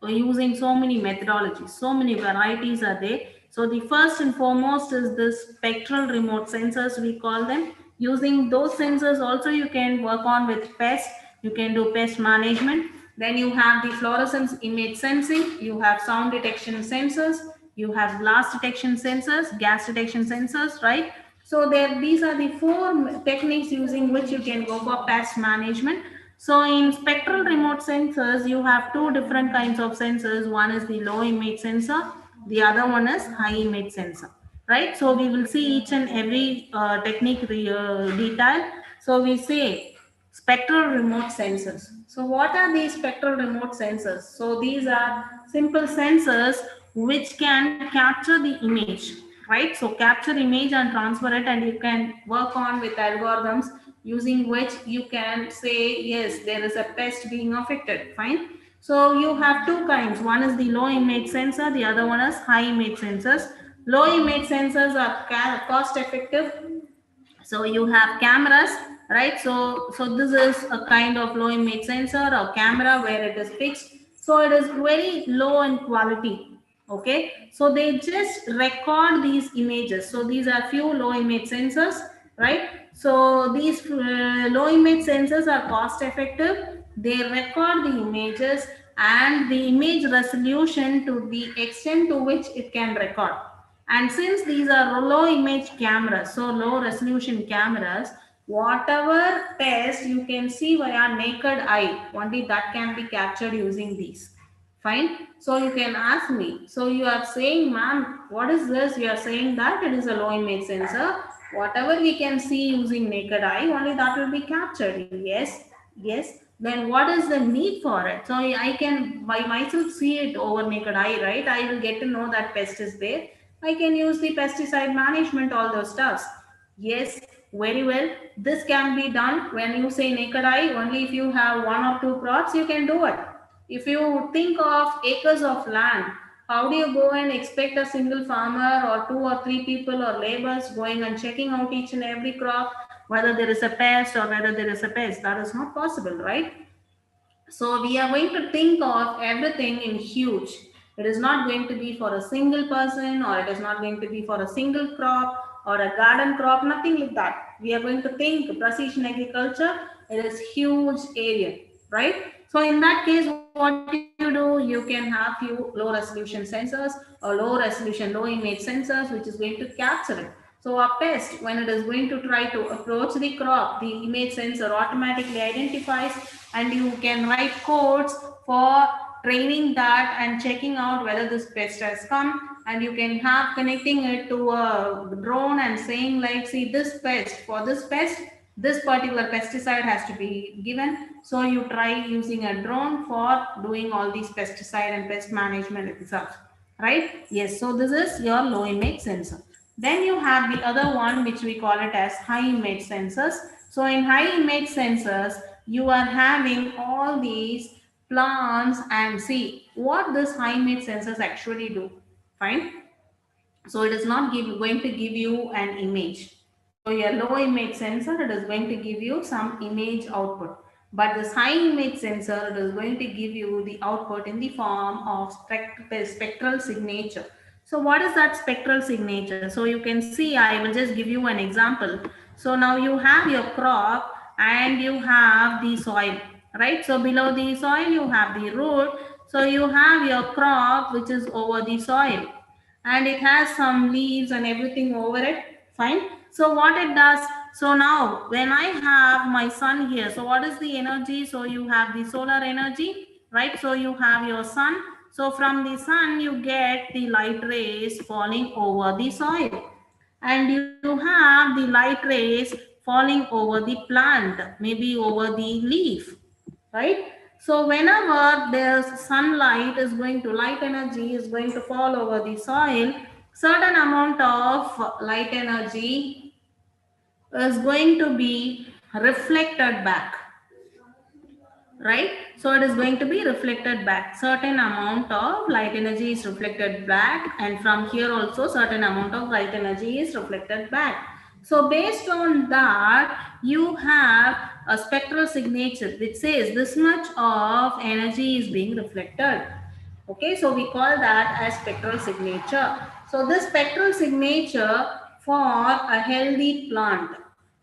using so many methodologies, so many varieties are there. So the first and foremost is this spectral remote sensors, we call them. Using those sensors also you can work on with pest, you can do pest management. Then you have the fluorescence image sensing, you have sound detection sensors, you have blast detection sensors, gas detection sensors, right? So there, these are the four techniques using which you can go for pest management. So in spectral remote sensors, you have two different kinds of sensors. One is the low image sensor, the other one is high image sensor, right? So we will see each and every technique detail. So we say spectral remote sensors. So what are these spectral remote sensors? So these are simple sensors which can capture the image, right? So capture image and transfer it, and you can work on with algorithms using which you can say, yes, there is a pest being affected. Fine. So you have two kinds. One is the low image sensor, the other one is high image sensors. Low image sensors are cost effective. So you have cameras, right? So this is a kind of low image sensor or camera where it is fixed, so it is very low in quality. Okay, so they just record these images. So these are few low image sensors, right? So these low image sensors are cost effective. They record the images and the image resolution to the extent to which it can record. And since these are low image cameras, so low resolution cameras, whatever pest you can see via naked eye, only that can be captured using these. Fine. So you can ask me. So you are saying, ma'am, what is this? You are saying that it is a low image sensor. Whatever we can see using naked eye, only that will be captured. Yes. Yes. Then what is the need for it? So I can by myself see it over naked eye, right? I will get to know that pest is there. I can use the pesticide management, all those stuffs. Yes, very well. This can be done when you say naked eye. Only if you have one or two crops, you can do it. If you think of acres of land, how do you go and expect a single farmer or two or three people or laborers going and checking out each and every crop, whether there is a pest or whether there is a pest? That is not possible, right? So we are going to think of everything in huge. It is not going to be for a single person, or it is not going to be for a single crop or a garden crop, nothing like that. We are going to think precision agriculture, it is huge area, right? So in that case, what you do, you can have few low resolution sensors or low image sensors, which is going to capture it. So a pest, when it is going to try to approach the crop, the image sensor automatically identifies, and you can write codes for training that and checking out whether this pest has come, and you can have connecting it to a drone and saying like, see, this pest, for this pest, this particular pesticide has to be given. So you try using a drone for doing all these pesticide and pest management itself, right? Yes, so this is your low image sensor. Then you have the other one which we call it as high image sensors. So in high image sensors, you are having all these plants, and see what this high image sensors actually do. Fine. So it is not going to give you an image. So your low image sensor, it is going to give you some image output. But this high image sensor, it is going to give you the output in the form of spectral signature. So what is that spectral signature? So you can see, I will just give you an example. So now you have your crop and you have the soil, right? So below the soil, you have the root. So you have your crop, which is over the soil, and it has some leaves and everything over it. Fine. So what it does, So now when I have my sun here, so what is the energy? So you have the solar energy, right? So you have your sun. So from the sun, you get the light rays falling over the soil, and you have the light rays falling over the plant, maybe over the leaf, right? So whenever there's sunlight is going to, light energy is going to fall over the soil, certain amount of light energy is going to be reflected back, right? So it is going to be reflected back. Certain amount of light energy is reflected back, and from here also certain amount of light energy is reflected back. So based on that, you have a spectral signature which says this much of energy is being reflected. Okay, so we call that as spectral signature. So this spectral signature for a healthy plant.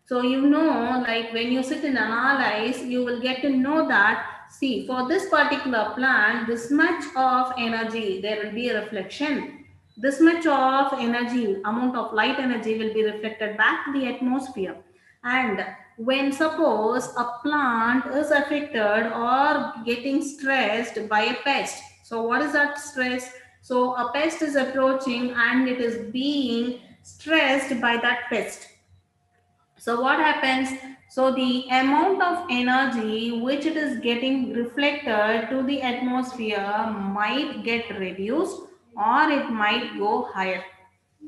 So you know, like when you sit and analyze, you will get to know that, see, for this particular plant, this much of energy, there will be a reflection. This much of energy, amount of light energy will be reflected back to the atmosphere. And when suppose a plant is affected or getting stressed by a pest, so what is that stress? So a pest is approaching and it is being stressed by that pest. So what happens? So the amount of energy which it is getting reflected to the atmosphere might get reduced or it might go higher,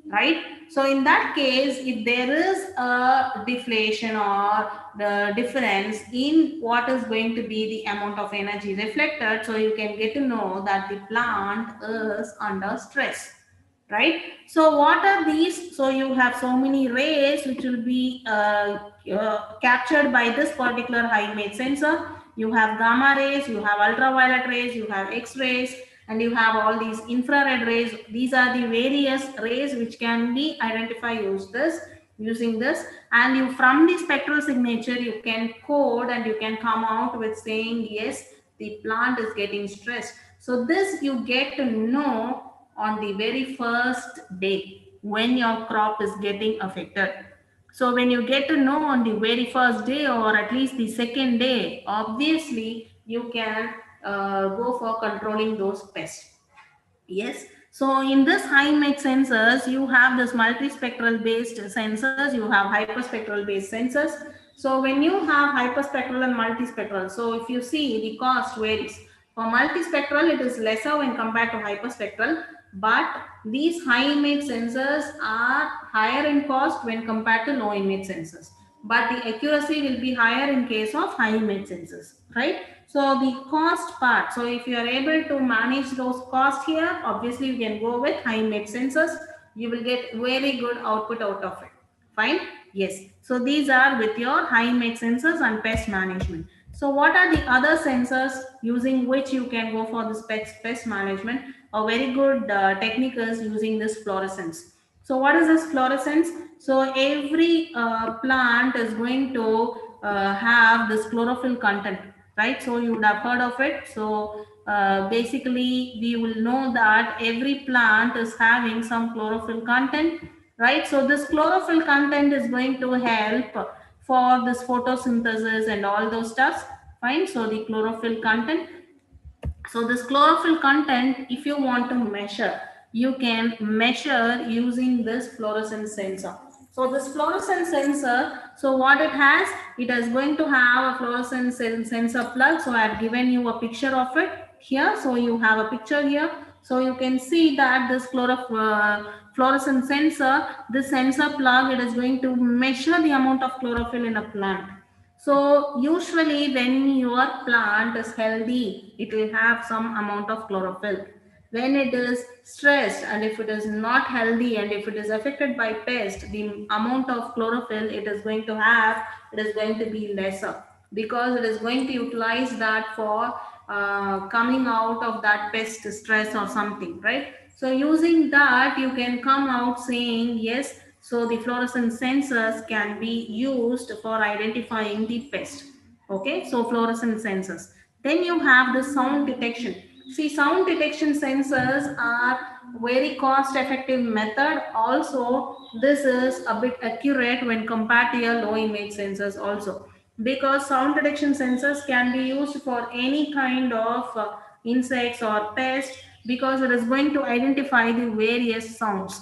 right? So in that case, if there is a deflation or the difference in what is going to be the amount of energy reflected, so you can get to know that the plant is under stress, right? So what are these? So you have so many rays which will be captured by this particular high image sensor. You have gamma rays, you have ultraviolet rays, you have x-rays, and you have all these infrared rays. These are the various rays which can be identified using this, and you, from the spectral signature, you can code and you can come out with saying yes, the plant is getting stressed. So this you get to know on the very first day when your crop is getting affected. So when you get to know on the very first day or at least the second day, obviously you can go for controlling those pests. Yes. So in this high image sensors, you have this multispectral based sensors, you have hyperspectral based sensors. So when you have hyperspectral and multispectral, so if you see, the cost varies. For multispectral, it is lesser when compared to hyperspectral, but these high image sensors are higher in cost when compared to low image sensors. But the accuracy will be higher in case of high image sensors, right? So the cost part, so if you are able to manage those costs here, obviously you can go with high image sensors. You will get very good output out of it. Fine. Yes. So these are with your high image sensors and pest management. So what are the other sensors using which you can go for this pest management? A very good technique is using this fluorescence. So what is this fluorescence? So every plant is going to have this chlorophyll content, right? So you would have heard of it. So basically we will know that every plant is having some chlorophyll content, right? So this chlorophyll content is going to help for this photosynthesis and all those stuff. Fine. So the chlorophyll content. So this chlorophyll content, if you want to measure, you can measure using this fluorescence sensor. So this fluorescence sensor, so what it is going to have a fluorescence sensor plug. So I have given you a picture of it here. So you have a picture here. So you can see that this fluorescent sensor, this sensor plug, it is going to measure the amount of chlorophyll in a plant. So usually when your plant is healthy, it will have some amount of chlorophyll. When it is stressed and if it is not healthy and if it is affected by pest, the amount of chlorophyll it is going to have, it is going to be lesser, because it is going to utilize that for coming out of that pest stress or something, right? So using that, you can come out saying yes. So the fluorescent sensors can be used for identifying the pest. Okay, so fluorescent sensors. Then you have the sound detection. See, sound detection sensors are very cost effective method. Also, this is a bit accurate when compared to your low image sensors also, because sound detection sensors can be used for any kind of insects or pests, because it is going to identify the various sounds.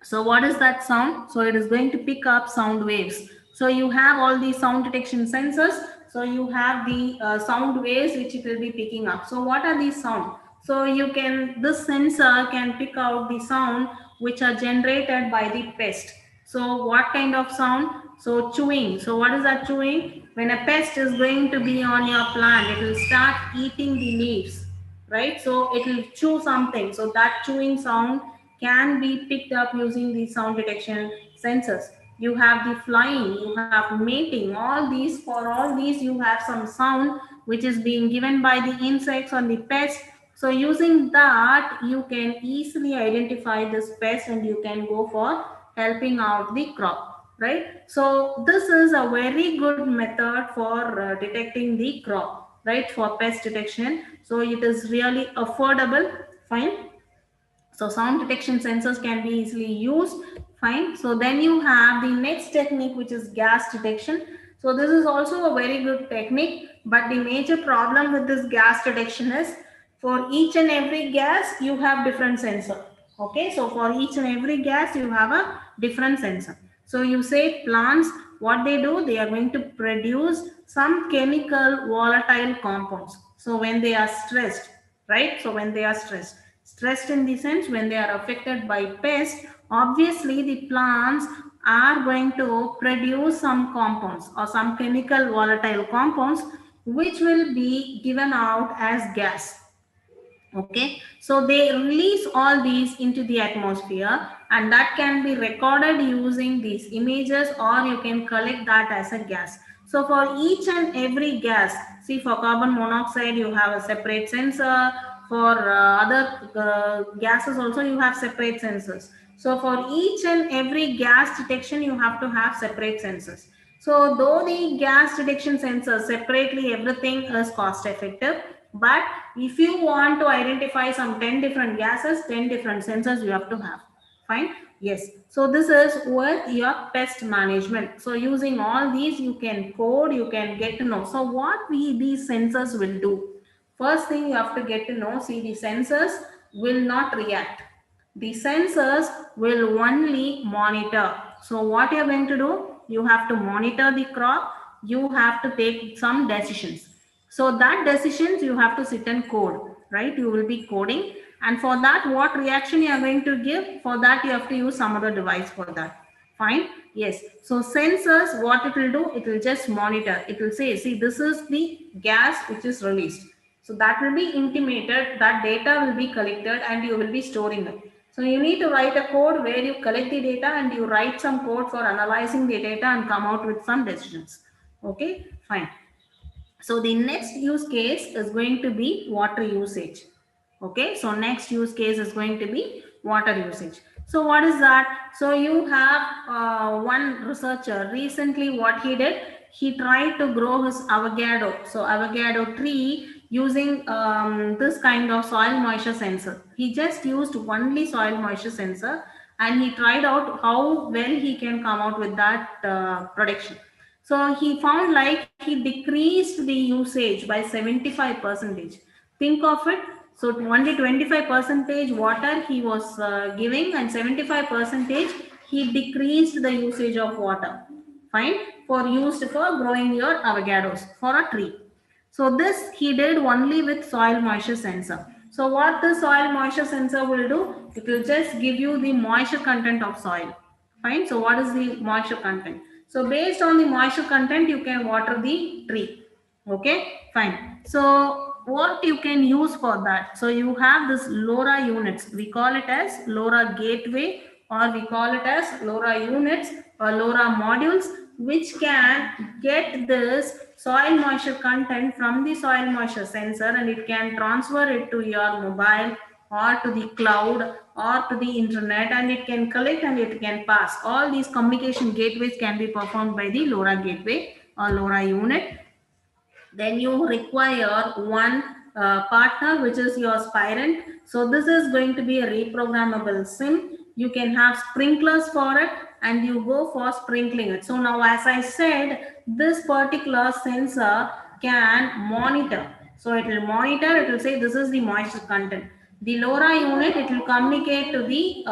So what is that sound? So it is going to pick up sound waves. So you have all these sound detection sensors. So you have the sound waves which it will be picking up. So what are these sound? So you can, this sensor can pick out the sound which are generated by the pest. So what kind of sound? So chewing. So what is that chewing? When a pest is going to be on your plant, it will start eating the leaves, right? So it will chew something. So that chewing sound can be picked up using the sound detection sensors. You have the flying, you have mating, all these, for all these you have some sound which is being given by the insects or the pests. So using that you can easily identify this pest and you can go for helping out the crop, right? So this is a very good method for detecting the crop, right, for pest detection. So it is really affordable. Fine. So sound detection sensors can be easily used. Fine. So then you have the next technique, which is gas detection. So this is also a very good technique, but the major problem with this gas detection is, for each and every gas you have different sensor. Okay, so for each and every gas you have a different sensor. So you say plants, what they do, they are going to produce some chemical volatile compounds. So when they are stressed, right? So when they are stressed in the sense when they are affected by pests, obviously the plants are going to produce some compounds or some chemical volatile compounds which will be given out as gas. Okay, so they release all these into the atmosphere, and that can be recorded using these images, or you can collect that as a gas. So for each and every gas, see, for carbon monoxide you have a separate sensor, for other gases also you have separate sensors. So for each and every gas detection you have to have separate sensors. So though the gas detection sensors separately, everything is cost effective, but if you want to identify some 10 different gases, 10 different sensors you have to have. Fine. Yes. So this is with your pest management. So using all these, you can code, you can get to know. So what these sensors will do? First thing you have to get to know, see, the sensors will not react. The sensors will only monitor. So what you are going to do? You have to monitor the crop. You have to take some decisions. So that decisions you have to sit and code, right? You will be coding. And for that, what reaction you are going to give? For that, you have to use some other device for that. Fine. Yes. So sensors, what it will do? It will just monitor. It will say, see, this is the gas which is released. So that will be intimated, that data will be collected and you will be storing it. So you need to write a code where you collect the data and you write some code for analyzing the data and come out with some decisions. Okay, fine. So the next use case is going to be water usage. Okay, so next use case is going to be water usage. So what is that? So you have one researcher recently, what he did, he tried to grow his avocado. So avocado tree using this kind of soil moisture sensor. He just used only soil moisture sensor and he tried out how well he can come out with that production. So he found like he decreased the usage by 75%. Think of it. So only 25% water he was giving and 75% he decreased the usage of water. Fine. For used for growing your avocados for a tree. So this he did only with soil moisture sensor. So what the soil moisture sensor will do? It will just give you the moisture content of soil. Fine. So what is the moisture content? So based on the moisture content, you can water the tree. Okay, fine. So what you can use for that? So you have this LoRa units. We call it as LoRa gateway, or we call it as LoRa units or LoRa modules, which can get this soil moisture content from the soil moisture sensor and it can transfer it to your mobile or to the cloud or to the internet, and it can collect and it can pass. All these communication gateways can be performed by the LoRa gateway or LoRa unit. Then you require one partner, which is your spirant. So this is going to be a reprogrammable sim. You can have sprinklers for it, and you go for sprinkling it. So now, as I said, this particular sensor can monitor. So it will monitor, it will say this is the moisture content. The LoRa unit, it will communicate to the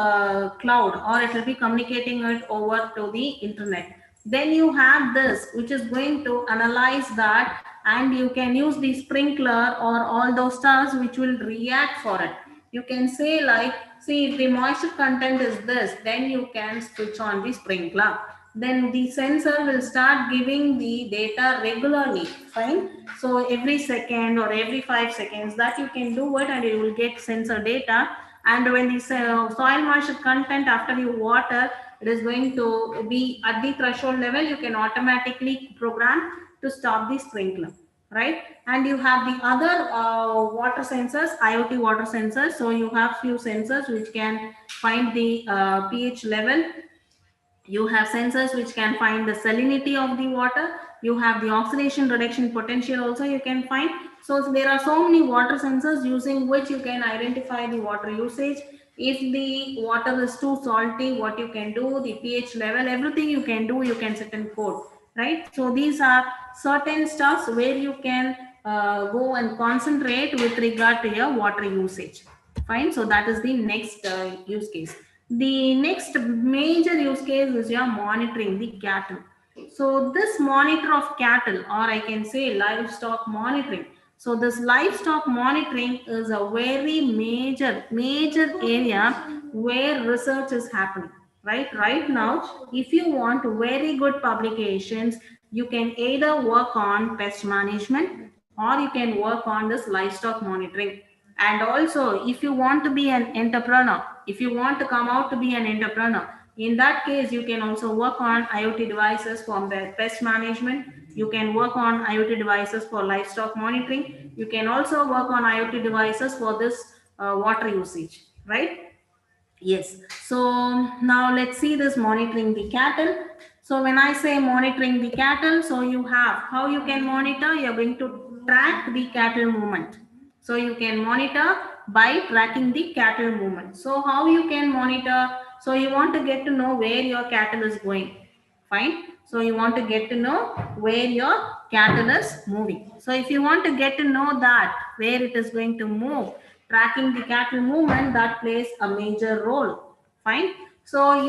cloud, or it will be communicating it over to the internet. Then you have this, which is going to analyze that, and you can use the sprinkler or all those stars which will react for it. You can say like, see, if the moisture content is this, then you can switch on the sprinkler. Then the sensor will start giving the data regularly. Fine. So every second or every 5 seconds that you can do it, and you will get sensor data. And when the soil moisture content after you water, it is going to be at the threshold level, you can automatically program to stop the sprinkler, right? And you have the other water sensors, IoT water sensors. So you have few sensors which can find the pH level. You have sensors which can find the salinity of the water. You have the oxidation reduction potential also you can find. So there are so many water sensors using which you can identify the water usage. If the water is too salty, what you can do, the pH level, everything you can do, you can set in code, right? So these are certain stuffs where you can go and concentrate with regard to your water usage. Fine. So that is the next use case. The next major use case is your monitoring the cattle. So this monitor of cattle, or I can say livestock monitoring. So this livestock monitoring is a very major area where research is happening. Right now, if you want very good publications, you can either work on pest management, or you can work on this livestock monitoring. And also, if you want to be an entrepreneur, if you want to come out to be an entrepreneur, in that case, you can also work on IoT devices for the pest management. You can work on IoT devices for livestock monitoring. You can also work on IoT devices for this water usage, right? Yes. So now let's see this monitoring the cattle. So when I say monitoring the cattle, so you have how you can monitor, you're going to track the cattle movement. So you can monitor by tracking the cattle movement. So how you can monitor? So you want to get to know where your cattle is going. Fine. So you want to get to know where your cattle is moving. So if you want to get to know that where it is going to move, tracking the cattle movement, that plays a major role. Fine. So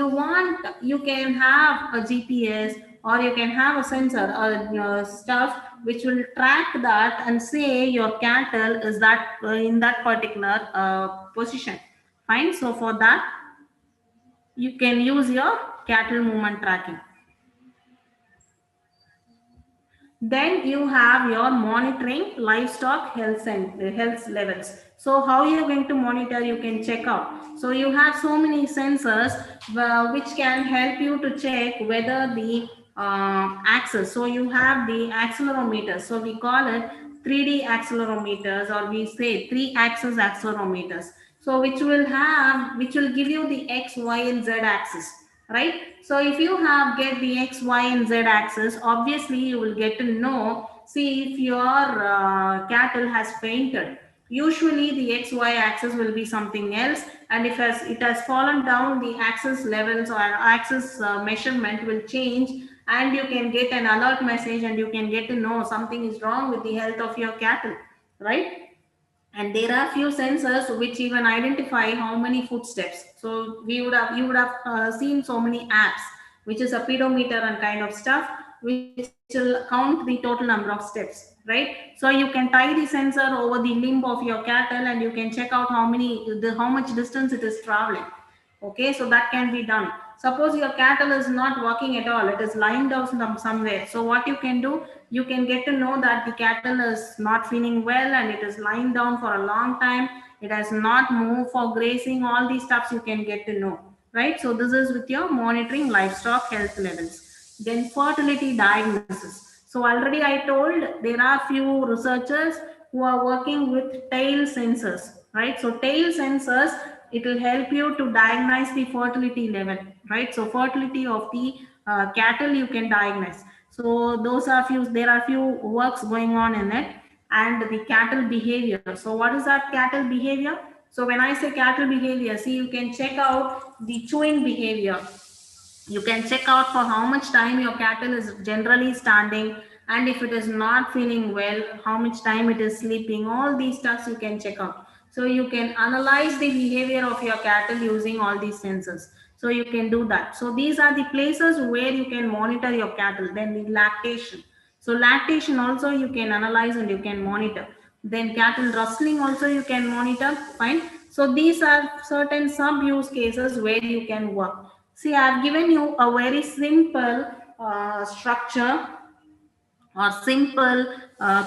you can have a GPS, or you can have a sensor or stuff which will track that and say your cattle is that in that particular position. Fine. So for that, you can use your cattle movement tracking. Then you have your monitoring livestock health and health levels. So how you're going to monitor, you can check out. So you have so many sensors which can help you to check whether the axis. So you have the accelerometers. So we call it 3D accelerometers, or we say 3-axis accelerometers. So which will give you the X, Y, and Z axis, right? So if you have get the X, Y, and Z axis, obviously you will get to know, see if your cattle has fainted. Usually the XY axis will be something else, and if it has fallen down, the axis levels or axis measurement will change, and you can get an alert message, and you can get to know something is wrong with the health of your cattle, right? And there are few sensors which even identify how many footsteps. So you would have seen so many apps, which is a pedometer and kind of stuff, which will count the total number of steps, right? So you can tie the sensor over the limb of your cattle, and you can check out how much distance it is traveling. Okay, so that can be done. Suppose your cattle is not walking at all, it is lying down somewhere. So what you can do, you can get to know that the cattle is not feeling well, and it is lying down for a long time. It has not moved for grazing. All these stuffs you can get to know, right? So this is with your monitoring livestock health levels. Then fertility diagnosis. So already I told there are few researchers who are working with tail sensors, right? So tail sensors, it will help you to diagnose the fertility level, right? So fertility of the cattle you can diagnose. So there are few works going on in it. and the cattle behavior. So what is that cattle behavior? So when I say cattle behavior, see, you can check out the chewing behavior. You can check out for how much time your cattle is generally standing, and if it is not feeling well, how much time it is sleeping. All these stuffs you can check out. So you can analyze the behavior of your cattle using all these sensors. So you can do that. So these are the places where you can monitor your cattle. Then the lactation. So lactation also you can analyze and you can monitor. Then cattle rustling also you can monitor. Fine. So these are certain sub use cases where you can work. See, I have given you a very simple structure or simple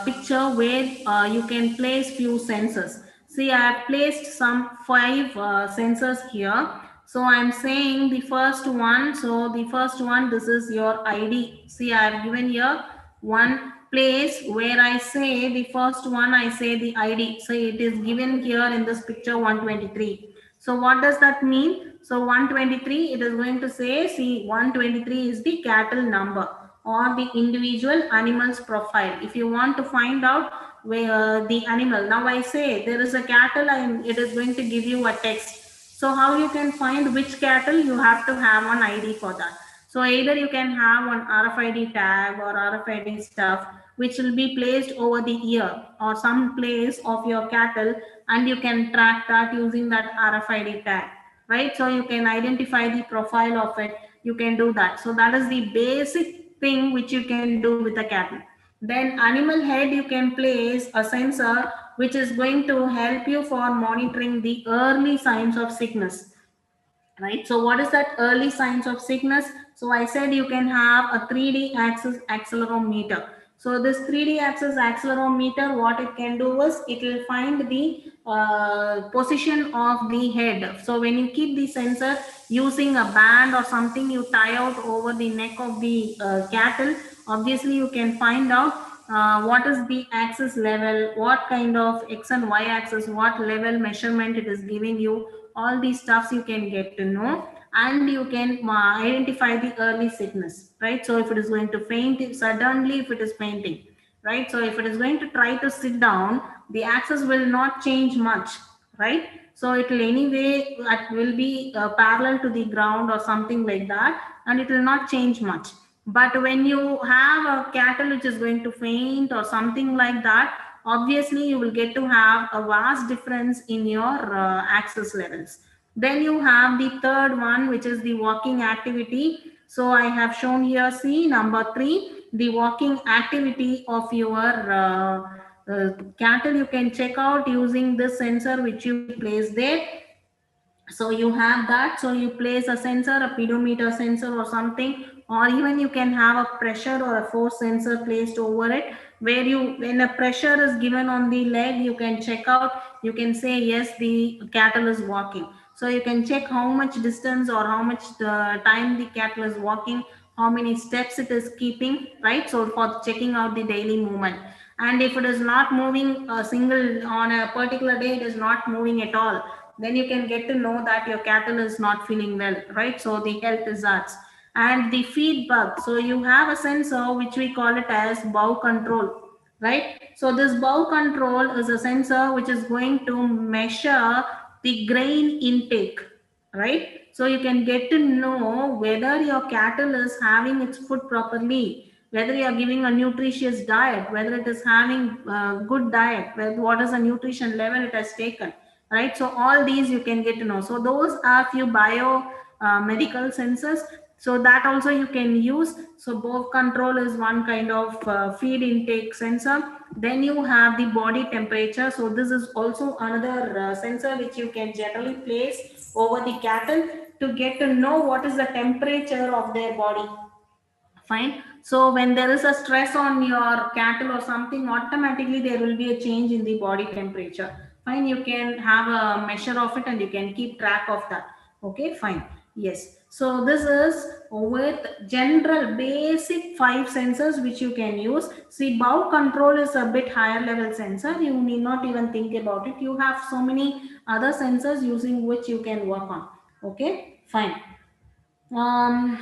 picture where you can place few sensors. See, I have placed some 5 sensors here. So I'm saying the first one. So the first one, this is your ID. See, I have given here one place where I say the first one, I say the ID. So it is given here in this picture 123. So what does that mean? So 123, it is going to say, see, 123 is the cattle number or the individual animal's profile. If you want to find out where the animal, now I say there is a cattle and it is going to give you a text. So how you can find which cattle? You have to have one ID for that. So either you can have one RFID tag or RFID stuff which will be placed over the ear or some place of your cattle, and you can track that using that RFID tag, right? So you can identify the profile of it. You can do that. So that is the basic thing which you can do with the cattle. Then animal head, you can place a sensor which is going to help you for monitoring the early signs of sickness, right? So what is that early signs of sickness? So I said you can have a 3D axis accelerometer. So this 3D axis accelerometer, what it can do is it will find the position of the head. So when you keep the sensor using a band or something, you tie out over the neck of the cattle, obviously you can find out what is the axis level, what kind of x and y axis, what level measurement it is giving you. All these stuffs you can get to know, and you can identify the early sickness, right? So if it is going to faint suddenly, if it is fainting, right? So if it is going to try to sit down, the axis will not change much, right? So it will anyway, it will be parallel to the ground or something like that, and it will not change much. But when you have a cattle which is going to faint or something like that, obviously you will get to have a vast difference in your axis levels. Then you have the third one, which is the walking activity. So I have shown here, see, number 3, the walking activity of your cattle. You can check out using this sensor which you place there. So you have that. So you place a sensor, a pedometer sensor or something, or even you can have a pressure or a force sensor placed over it, where you, when a pressure is given on the leg, you can check out, you can say yes, the cattle is walking. So you can check how much distance or how much time the cattle is walking, how many steps it is keeping, right? So for checking out the daily movement. And if it is not moving a single on a particular day, it is not moving at all, then you can get to know that your cattle is not feeling well, right? So the health results. And the feed bug, so you have a sensor which we call it as bow control, right? So this bow control is a sensor which is going to measure the grain intake, right? So you can get to know whether your cattle is having its food properly, whether you are giving a nutritious diet, whether it is having good diet, what is the nutrition level it has taken, right? So all these you can get to know. So those are few bio medical sensors, so that also you can use. So both control is one kind of feed intake sensor. Then you have the body temperature. So this is also another sensor which you can generally place over the cattle to get to know what is the temperature of their body. Fine. So when there is a stress on your cattle or something, automatically there will be a change in the body temperature. Fine. You can have a measure of it and you can keep track of that. Okay, fine. Yes. So this is with general basic 5 sensors which you can use. See, bow control is a bit higher level sensor. You need not even think about it. You have so many other sensors using which you can work on. Okay, fine.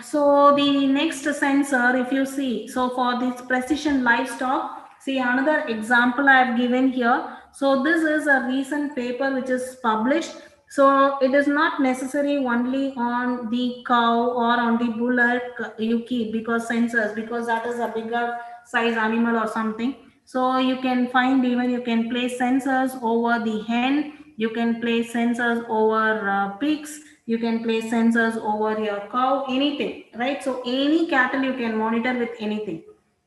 So the next sensor, if you see, so for this precision livestock, See, another example I have given here. So this is a recent paper which is published. So it is not necessary only on the cow or on the bullock you keep because sensors, because that is a bigger size animal or something. So you can find, even you can place sensors over the hen, you can place sensors over pigs, you can place sensors over your cow, anything, right? So any cattle you can monitor with anything.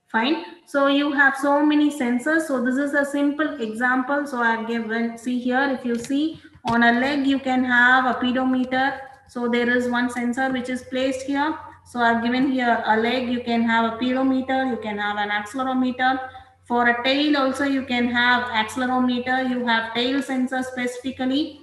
Fine. So you have so many sensors. So this is a simple example. So I have given, see here, if you see on a leg, you can have a pedometer. So there is one sensor which is placed here. So I've given here a leg, you can have a pedometer, you can have an accelerometer. For a tail also you can have accelerometer, you have tail sensor specifically,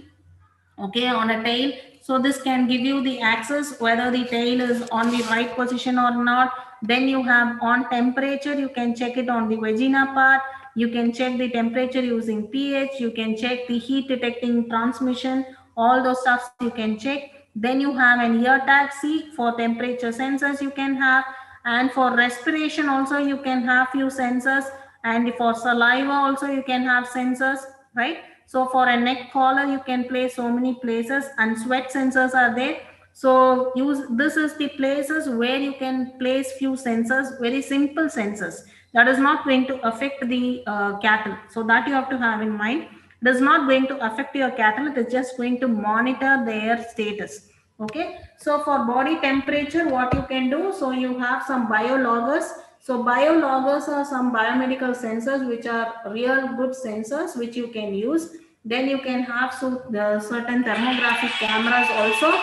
okay, on a tail. So this can give you the access whether the tail is on the right position or not. Then you have on temperature, you can check it on the vagina part, you can check the temperature using pH, you can check the heat detecting transmission, all those stuffs you can check. Then you have an ear tag, see, for temperature sensors you can have, and for respiration also you can have few sensors, and for saliva also you can have sensors, right? So for a neck collar you can place so many places, and sweat sensors are there. So use, this is the places where you can place few sensors, very simple sensors that is not going to affect the cattle. So that you have to have in mind. It is not going to affect your cattle, it is just going to monitor their status. Okay, so for body temperature, what you can do, so you have some biologgers. So biologgers are some biomedical sensors which are real good sensors which you can use. Then you can have certain thermographic cameras also.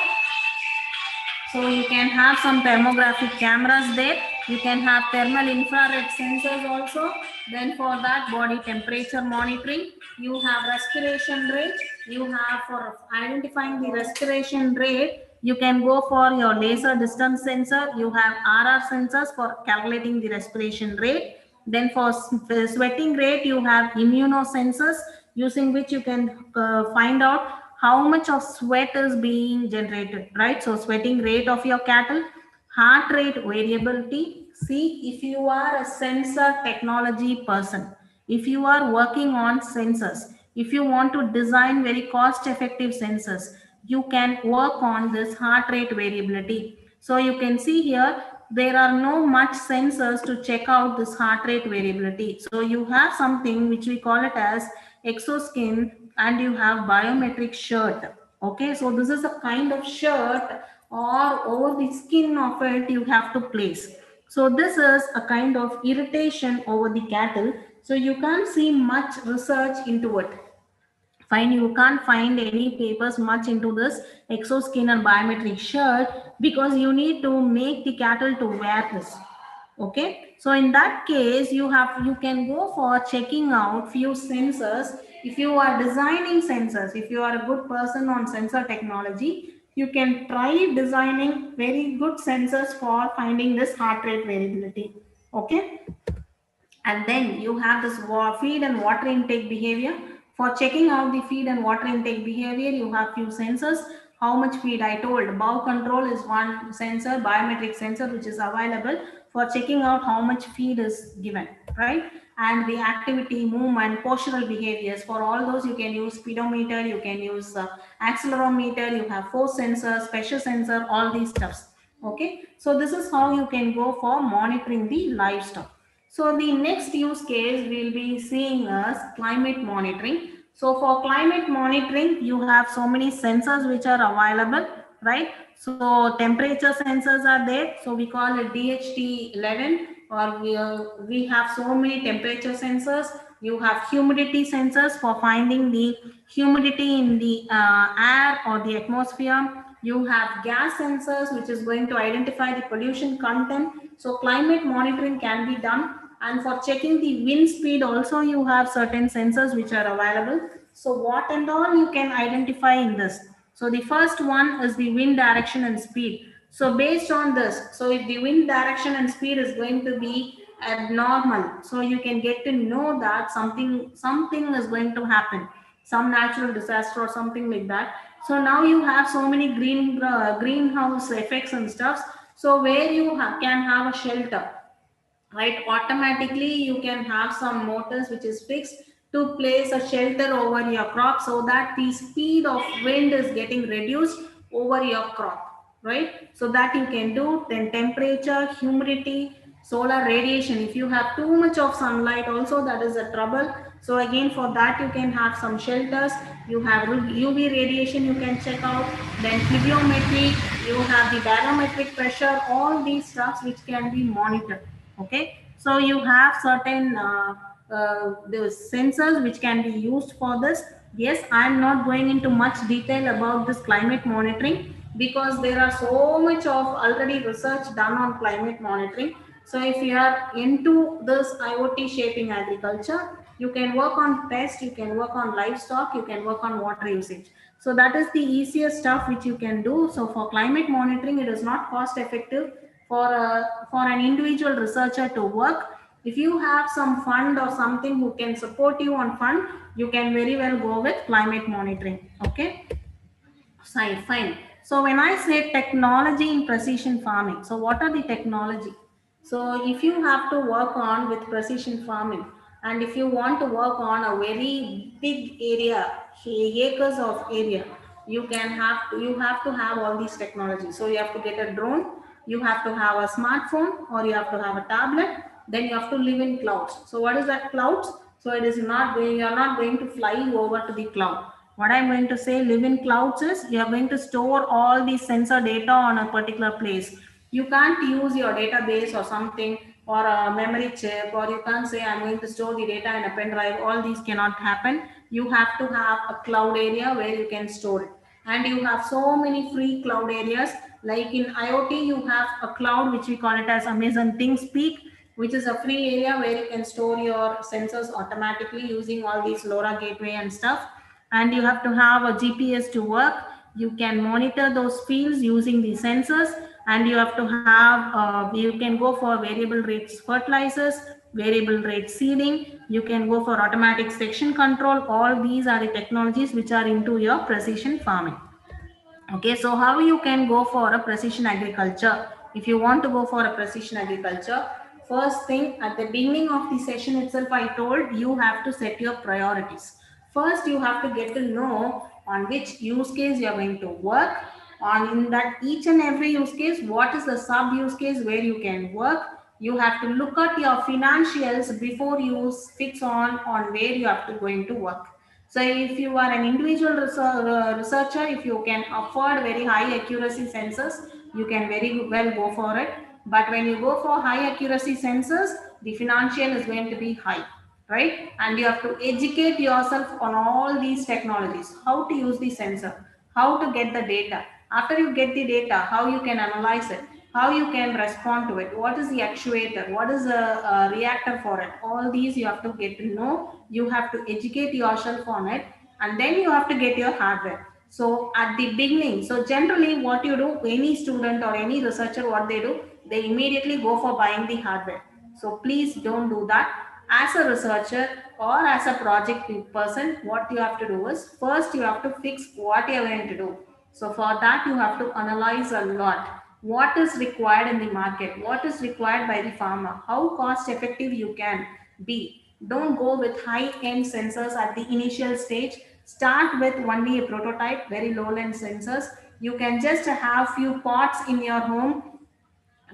So you can have some thermographic cameras there. You can have thermal infrared sensors also. Then for that, body temperature monitoring. You have respiration rate. You have, for identifying the respiration rate, you can go for your laser distance sensor. You have RR sensors for calculating the respiration rate. Then for sweating rate, you have immunosensors using which you can find out how much of sweat is being generated, right? So sweating rate of your cattle, heart rate variability. See, if you are a sensor technology person, if you are working on sensors, if you want to design very cost effective sensors, you can work on this heart rate variability. So you can see here, there are no much sensors to check out this heart rate variability. So you have something which we call it as exoskin, and you have biometric shirt. Okay, so this is a kind of shirt or over the skin of it you have to place. So this is a kind of irritation over the cattle. So you can't see much research into it. Fine, you can't find any papers much into this exoskin and biometric shirt because you need to make the cattle to wear this. Okay, so in that case you can go for checking out few sensors. If you are designing sensors, if you are a good person on sensor technology, you can try designing very good sensors for finding this heart rate variability. Okay, and then you have this feed and water intake behavior. For checking out the feed and water intake behavior, you have few sensors. How much feed, I told bow control is one sensor, biometric sensor, which is available for checking out how much feed is given, right? And the activity, movement, postural behaviors, for all those you can use speedometer, you can use accelerometer, you have force sensor, pressure sensor, all these stuffs. Okay, so this is how you can go for monitoring the livestock. So the next use case we'll be seeing as climate monitoring. So for climate monitoring, you have so many sensors which are available, right? So temperature sensors are there. So we call it DHT11, or we have so many temperature sensors. You have humidity sensors for finding the humidity in the air or the atmosphere. You have gas sensors, which is going to identify the pollution content. So climate monitoring can be done. And for checking the wind speed also, you have certain sensors which are available. So what and all you can identify in this. So the first one is the wind direction and speed. So based on this, so if the wind direction and speed is going to be abnormal, so you can get to know that something is going to happen, some natural disaster or something like that. So now you have so many greenhouse effects and stuff. So where you can have a shelter, right? Automatically you can have some motors which is fixed to place a shelter over your crop, so that the speed of wind is getting reduced over your crop, right? So that you can do. Then temperature, humidity, solar radiation, if you have too much of sunlight also, that is a trouble. So again, for that you can have some shelters. You have UV radiation, you can check out. Then pluviometry, you have the barometric pressure, all these stuffs which can be monitored. Okay, so you have certain the sensors which can be used for this. Yes, I am not going into much detail about this climate monitoring, because there are so much of already research done on climate monitoring. So if you are into this IoT shaping agriculture, you can work on pest, you can work on livestock, you can work on water usage. So that is the easiest stuff which you can do. So for climate monitoring, it is not cost effective for an individual researcher to work. If you have some fund or something who can support you on fund, you can very well go with climate monitoring. Okay, fine, fine. So when I say technology in precision farming, so what are the technology? So if you have to work on with precision farming, and if you want to work on a very big area, acres of area, you have to have all these technologies. So you have to get a drone, you have to have a smartphone, or you have to have a tablet. Then you have to live in clouds. So what is that clouds? So it is not going, you are not going to fly over to the cloud. What I'm going to say, live in clouds, is you are going to store all the sensor data on a particular place. You can't use your database or something, or a memory chip, or you can't say I'm going to store the data in a pen drive. All these cannot happen. You have to have a cloud area where you can store it. And you have so many free cloud areas. Like in IoT, you have a cloud which we call it as Amazon ThinkSpeak, which is a free area where you can store your sensors automatically using all these LoRa gateway and stuff. And you have to have a GPS to work. You can monitor those fields using the sensors, and you have to have you can go for variable rates fertilizers, variable rate seeding. You can go for automatic section control. All these are the technologies which are into your precision farming. Okay, so how you can go for a precision agriculture? If you want to go for a precision agriculture, first thing, at the beginning of the session itself, I told you have to set your priorities. First, you have to get to know on which use case you are going to work on. In that each and every use case, what is the sub use case where you can work. You have to look at your financials before you fix on where you have to going to work. So if you are an individual researcher, if you can afford very high accuracy sensors, you can very well go for it. But when you go for high accuracy sensors, the financial is going to be high, right? And you have to educate yourself on all these technologies, how to use the sensor, how to get the data. After you get the data, how you can analyze it, how you can respond to it, what is the actuator, what is a reactor for it. All these you have to get to know. You have to educate yourself on it, and then you have to get your hardware. So at the beginning, so generally what you do, any student or any researcher, what they do, they immediately go for buying the hardware. So please don't do that. As a researcher or as a project person, what you have to do is, first you have to fix what you are going to do. So for that, you have to analyze a lot. What is required in the market? What is required by the farmer? How cost effective you can be? Don't go with high-end sensors at the initial stage. Start with only a prototype, very low-end sensors. You can just have few pots in your home,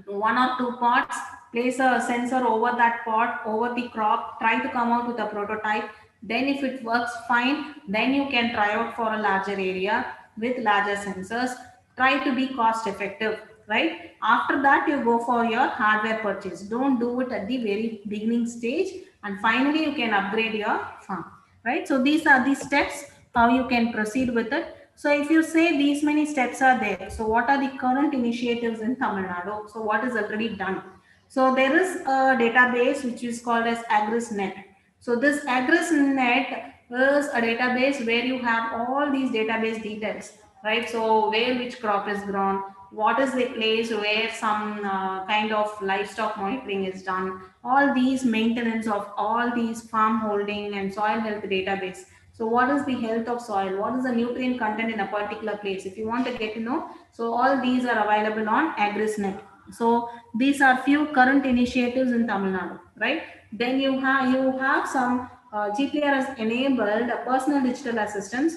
one or two pots, place a sensor over that pot, over the crop, try to come out with a prototype. Then if it works fine, then you can try out for a larger area with larger sensors. Try to be cost effective, right? After that, you go for your hardware purchase. Don't do it at the very beginning stage, and finally you can upgrade your farm, right? So these are the steps how you can proceed with it. So if you say these many steps are there, so what are the current initiatives in Tamil Nadu? So what is already done? So there is a database which is called as AgrisNet. So this AgrisNet is a database where you have all these database details, right? So where which crop is grown, what is the place where some kind of livestock monitoring is done, all these maintenance of all these farm holding and soil health database. So what is the health of soil? What is the nutrient content in a particular place? If you want to get to know, so all these are available on AgrisNet. So these are few current initiatives in Tamil Nadu, right? Then you have some GPRS enabled personal digital assistants,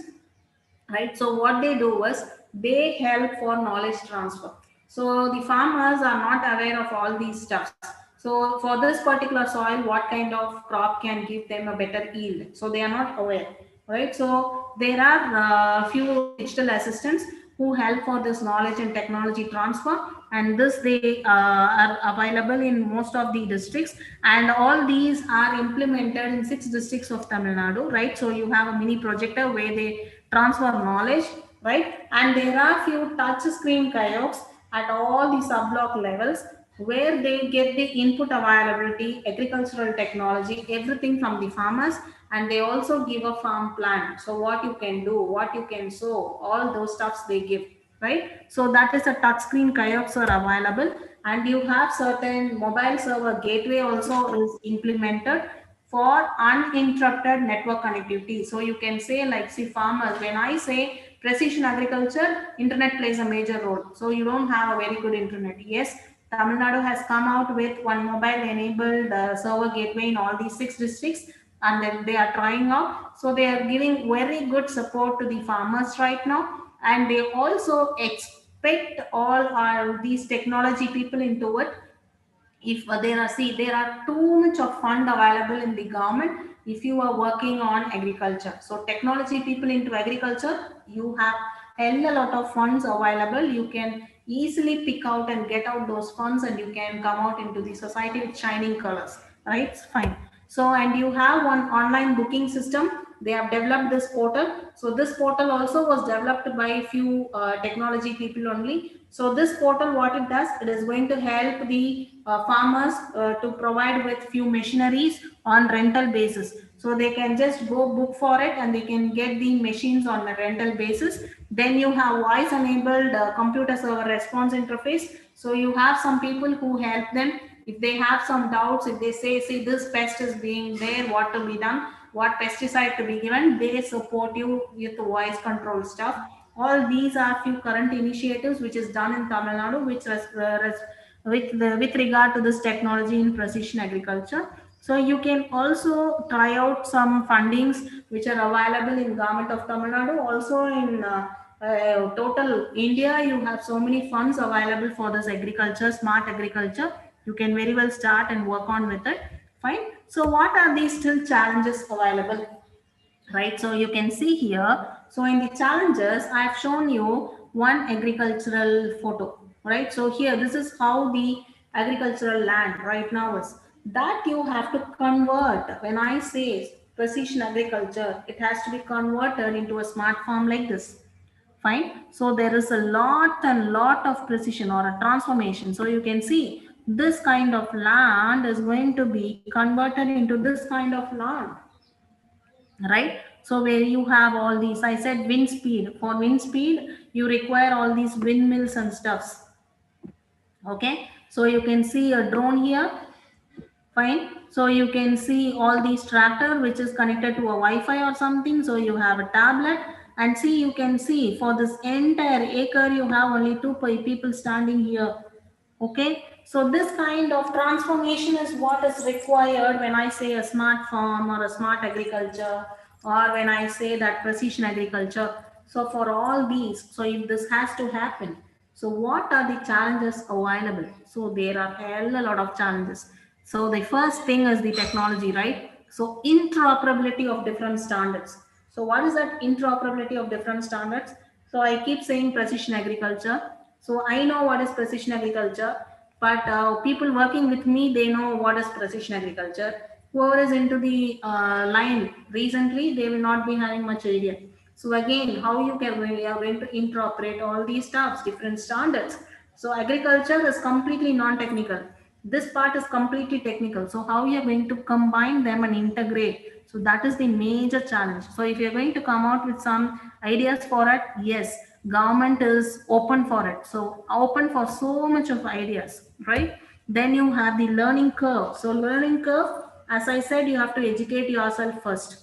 right? So what they do is they help for knowledge transfer. So the farmers are not aware of all these stuffs. So for this particular soil, what kind of crop can give them a better yield? So they are not aware, right? So there are few digital assistants who help for this knowledge and technology transfer, and this they are available in most of the districts, and all these are implemented in 6 districts of Tamil Nadu, right? So you have a mini projector where they transfer knowledge, right? And there are few touch screen kiosks at all the sub-block levels where they get the input availability, agricultural technology, everything from the farmers, and they also give a farm plan. So what you can do, what you can sow, all those stuffs they give, right? So that is a touch screen kiosks are available, and you have certain mobile server gateway also is implemented for uninterrupted network connectivity. So you can say, like, see, farmers, when I say precision agriculture, internet plays a major role. So you don't have a very good internet. Yes, Tamil Nadu has come out with one mobile enabled server gateway in all these 6 districts, and then they are trying out. So they are giving very good support to the farmers right now, and they also expect all these technology people into it. If there are, see, there are too much of fund available in the government if you are working on agriculture. So technology people into agriculture, you have a lot of funds available. You can easily pick out and get out those funds, and you can come out into the society with shining colors, right? It's fine. So, and you have one online booking system. They have developed this portal. So this portal also was developed by a few technology people only. So this portal, what it does, it is going to help the farmers to provide with few machineries on rental basis. So they can just go book for it, and they can get the machines on a rental basis. Then you have voice enabled computer server response interface. So you have some people who help them if they have some doubts. If they say, see, this pest is being there, what to be done, what pesticide to be given, they support you with voice control stuff. All these are few current initiatives which is done in Tamil Nadu, which with regard to this technology in precision agriculture. So you can also try out some fundings which are available in government of Tamil Nadu. Also in total India, you have so many funds available for this agriculture, smart agriculture. You can very well start and work on with it. Fine. So what are these still challenges available? Right, so you can see here. So in the challenges, I have shown you one agricultural photo, right? So here, this is how the agricultural land right now is. That you have to convert. When I say precision agriculture, it has to be converted into a smart farm like this. Fine. So there is a lot and lot of precision or a transformation. So you can see this kind of land is going to be converted into this kind of land, right? So where you have all these, I said wind speed. For wind speed, you require all these windmills and stuffs. Okay, so you can see a drone here. Fine. So you can see all these tractor which is connected to a Wi-Fi or something. So you have a tablet, and see, you can see for this entire acre you have only two people standing here. Okay, so this kind of transformation is what is required when I say a smart farm or a smart agriculture, or when I say that precision agriculture. So for all these, so if this has to happen, so what are the challenges available? So there are a lot of challenges. So the first thing is the technology, right? So interoperability of different standards. So what is that interoperability of different standards? So I keep saying precision agriculture. So I know what is precision agriculture, but people working with me, they know what is precision agriculture. Whoever is into the line recently, they will not be having much idea. So again, how you can, we are going to interoperate all these stuffs, different standards. So agriculture is completely non-technical. This part is completely technical. So how you are going to combine them and integrate? So that is the major challenge. So if you are going to come out with some ideas for it, yes, government is open for it. So open for so much of ideas, right? Then you have the learning curve. So learning curve, as I said, you have to educate yourself first.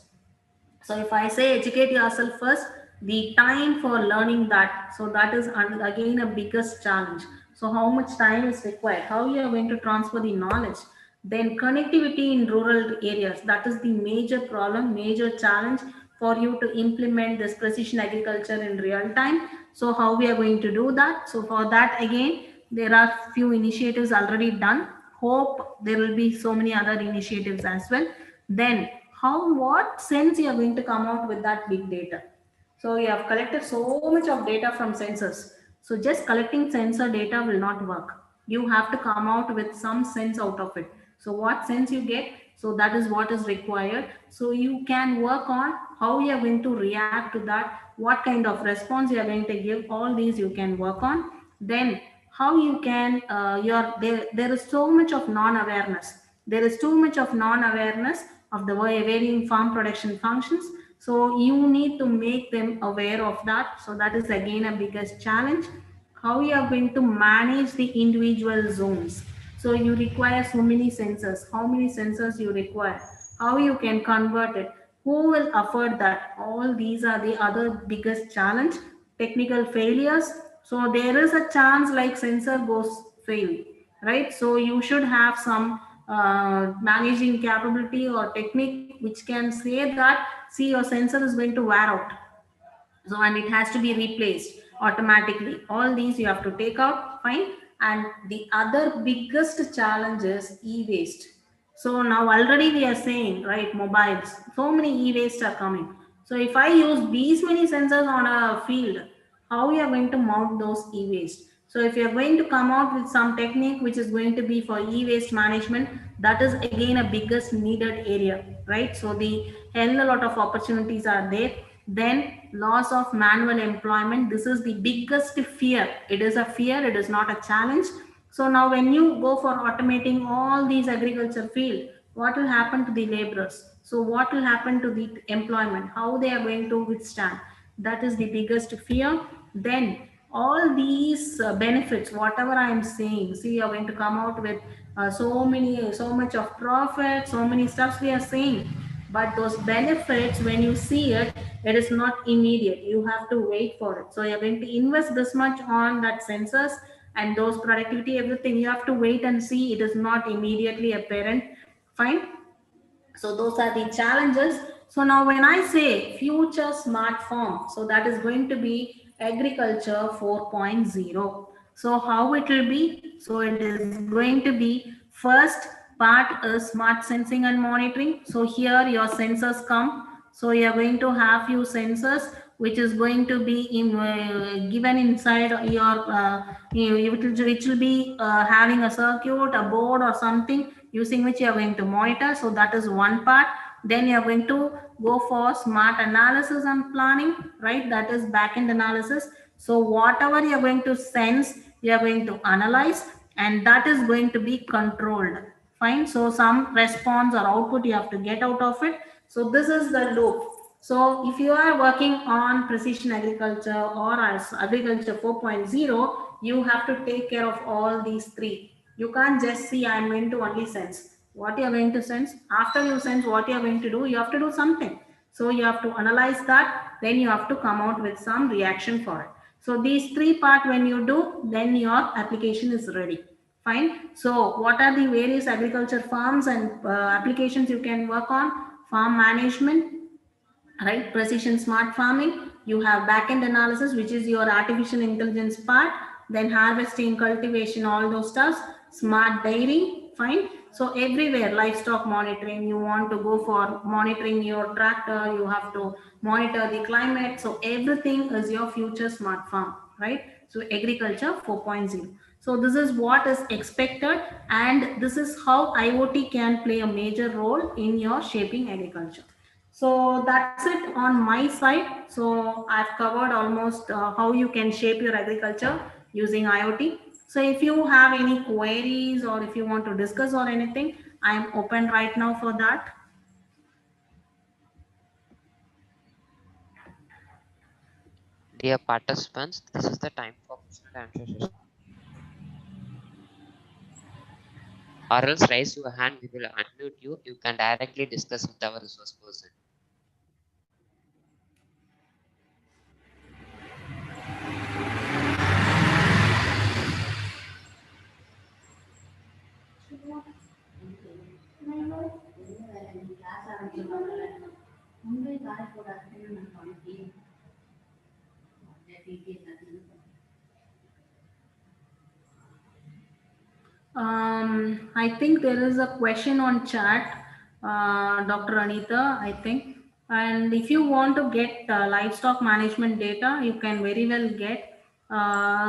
So if I say educate yourself first, the time for learning that, so that is again a biggest challenge. So how much time is required? How you are going to transfer the knowledge? Then connectivity in rural areas. That is the major problem, major challenge for you to implement this precision agriculture in real time. So how we are going to do that? So for that again, there are few initiatives already done. Hope there will be so many other initiatives as well. Then how, what sense you are going to come out with that big data? So you have collected so much of data from sensors. So just collecting sensor data will not work. You have to come out with some sense out of it. So what sense you get? So that is what is required. So you can work on how you are going to react to that, what kind of response you are going to give. All these you can work on. Then how you can there is so much of non-awareness. There is too much of non-awareness of the varying farm production functions. So you need to make them aware of that. So that is again a biggest challenge. How you are going to manage the individual zones. So you require so many sensors. How many sensors you require? How you can convert it? Who will afford that? All these are the other biggest challenge. Technical failures. So there is a chance like sensor goes fail, right? So you should have some managing capability or technique which can say that, see, your sensor is going to wear out, so and it has to be replaced automatically. All these you have to take out, fine. And the other biggest challenge is e-waste. So now already we are saying, right, mobiles, so many e-waste are coming. So if I use these many sensors on a field, how we are going to mount those e-waste? So if you are going to come out with some technique which is going to be for e-waste management, that is again a biggest needed area, right? So the hell a lot of opportunities are there. Then loss of manual employment, this is the biggest fear. It is a fear, it is not a challenge. So now when you go for automating all these agriculture field, what will happen to the laborers? So what will happen to the employment? How they are going to withstand? That is the biggest fear. Then all these benefits, whatever I am saying, see, you are going to come out with so much of profit, so many stuffs we are saying. But those benefits, when you see it, it is not immediate. You have to wait for it. So you're going to invest this much on that sensors and those productivity, everything. You have to wait and see. It is not immediately apparent. Fine. So those are the challenges. So now when I say future smart farm, so that is going to be agriculture 4.0. So how it will be? So it is going to be, first part is smart sensing and monitoring. So here your sensors come. So you are going to have few sensors which is going to be given inside your which will be having a circuit, a board or something using which you are going to monitor. So that is one part. Then you are going to go for smart analysis and planning, right? That is backend analysis. So whatever you are going to sense, you are going to analyze, and that is going to be controlled. Fine. So some response or output you have to get out of it. So this is the loop. So if you are working on precision agriculture or as agriculture 4.0, you have to take care of all these three. You can't just see I'm going to only sense. What you are going to sense, after you sense what you are going to do, you have to do something. So you have to analyze that, then you have to come out with some reaction for it. So these three part when you do, then your application is ready. Fine. So what are the various agriculture farms and applications you can work on? Farm management, right? Precision smart farming. You have backend analysis, which is your artificial intelligence part. Then harvesting, cultivation, all those stuff. Smart dairy, fine. So everywhere, livestock monitoring, you want to go for monitoring your tractor, you have to monitor the climate. So everything is your future smart farm, right? So agriculture 4.0. So this is what is expected, and this is how IoT can play a major role in your shaping agriculture. So that's it on my side. So I've covered almost how you can shape your agriculture using IoT. So if you have any queries or if you want to discuss or anything, I'm open right now for that. Dear participants, this is the time for question and answer session. Or else raise your hand, we will unmute you. You can directly discuss with our resource person. I think there is a question on chat, Dr. Anita, I think. And if you want to get livestock management data, you can very well get.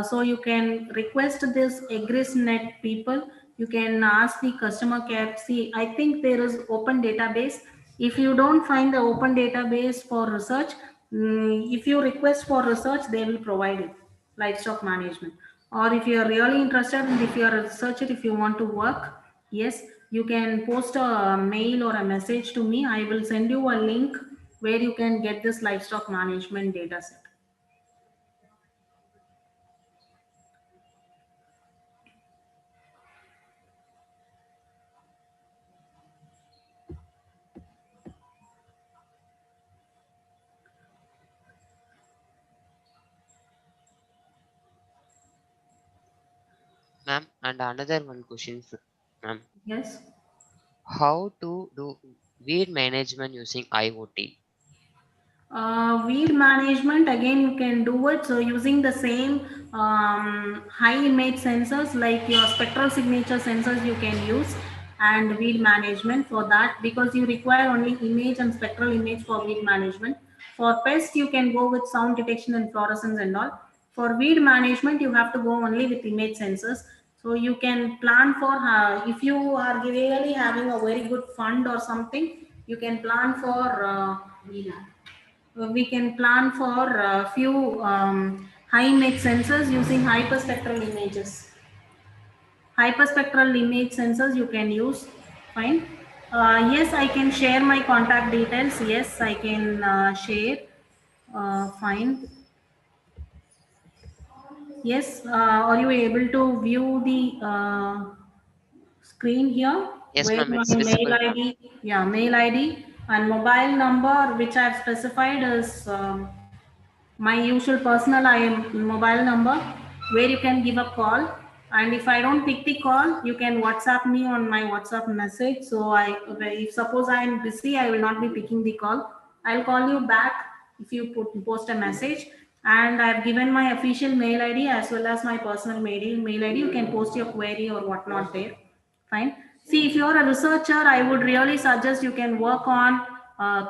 So you can request this EgrisNet people. You can ask the customer care. See, I think there is open database. If you don't find the open database for research, if you request for research, they will provide it, livestock management. Or if you are really interested and if you are a researcher, if you want to work, yes, you can post a mail or a message to me. I will send you a link where you can get this livestock management data set. Ma'am, and another one question, ma'am. Yes. How to do weed management using IoT? Weed management, again you can do it so using the same high image sensors like your spectral signature sensors you can use, and weed management for that, because you require only image and spectral image for weed management. For pest you can go with sound detection and fluorescence and all. For weed management you have to go only with image sensors. So you can plan for if you are really having a very good fund or something, you can plan for we can plan for a few high image sensors using hyperspectral images. Hyperspectral image sensors you can use. Fine. Yes, I can share my contact details. Yes, I can share. Fine. Yes, are you able to view the screen here Yes, where ma'am, my it's mail visible, ma'am. ID, yeah, mail ID and mobile number which I have specified is my usual personal mobile number where you can give a call, and if I don't pick the call you can WhatsApp me on my WhatsApp message. So if suppose I am busy, I will not be picking the call. I'll call you back if you post a message, and I've given my official mail ID as well as my personal mail ID. You can post your query or whatnot there. Fine. See, if you're a researcher, I would really suggest you can work on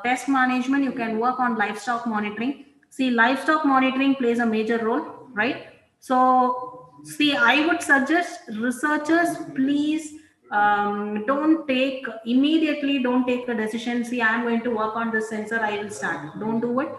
pest management, you can work on livestock monitoring. See, livestock monitoring plays a major role, right? So, see, I would suggest researchers, please don't take a decision. See, I'm going to work on this sensor, I will start. Don't do it.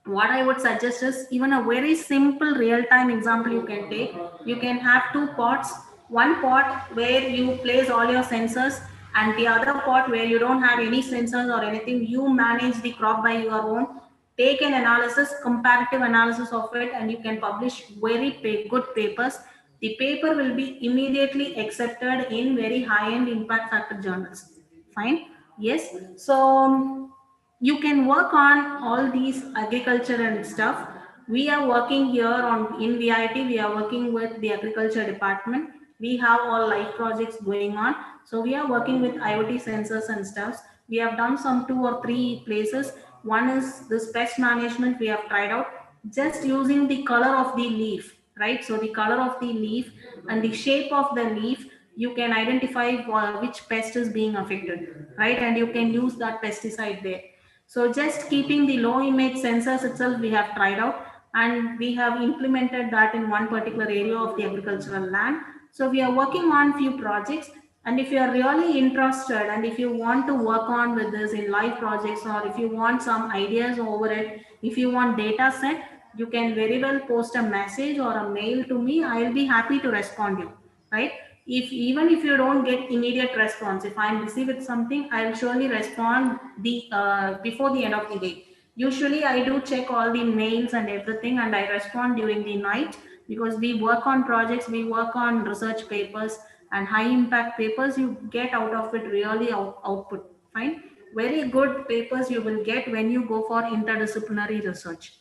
What I would suggest is even a very simple real-time example you can take. You can have two pots, one pot where you place all your sensors and the other pot where you don't have any sensors or anything. You manage the crop by your own. Take an analysis, comparative analysis of it, and you can publish very good papers. The paper will be immediately accepted in very high-end impact factor journals. Fine. Yes. So you can work on all these agriculture and stuff. We are working here on in VIT, we are working with the agriculture department. We have all live projects going on. So we are working with IoT sensors and stuff. We have done some 2 or 3 places. One is this pest management we have tried out just using the color of the leaf, right? So the color of the leaf and the shape of the leaf, you can identify which pest is being affected, right? And you can use that pesticide there. So just keeping the low image sensors itself, we have tried out and we have implemented that in one particular area of the agricultural land. So we are working on few projects, and if you are really interested and if you want to work on with this in live projects, or if you want some ideas over it, if you want data set, you can very well post a message or a mail to me. I will be happy to respond you, right? If even if you don't get immediate response, if I'm busy with something, I'll surely respond the before the end of the day. Usually I do check all the mails and everything and I respond during the night, because we work on projects, we work on research papers, and high impact papers you get out of it really output. Fine. Very good papers you will get when you go for interdisciplinary research.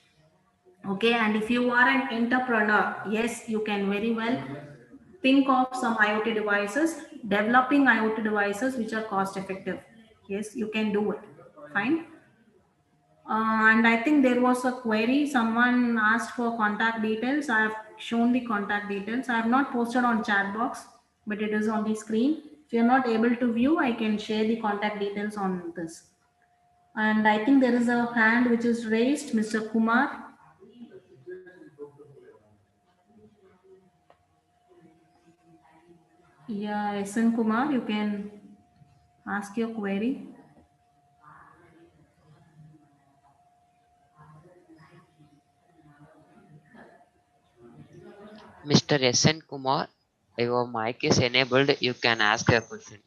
Okay, and if you are an entrepreneur, yes, you can very well think of some IoT devices, developing IoT devices which are cost effective. Yes, you can do it. Fine. And I think there was a query. Someone asked for contact details. I have shown the contact details. I have not posted on chat box, but it is on the screen. If you are not able to view, I can share the contact details on this. And I think there is a hand which is raised, Mr. Kumar. Yeah, SN Kumar, you can ask your query. Mr. SN Kumar, your mic is enabled. You can ask a question.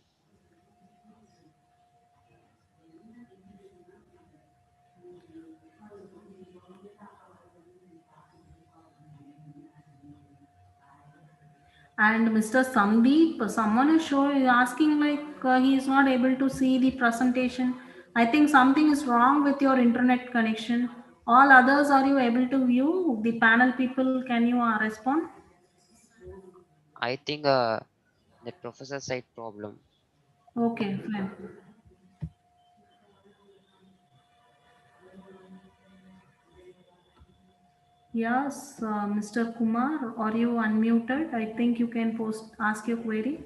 And Mr. Sandeep, someone is asking like he is not able to see the presentation. I think something is wrong with your internet connection. All others, are you able to view? The panel people, can you respond? I think the professor side problem. Okay, fine. Yes, Mr. Kumar, are you unmuted? I think you can ask your query.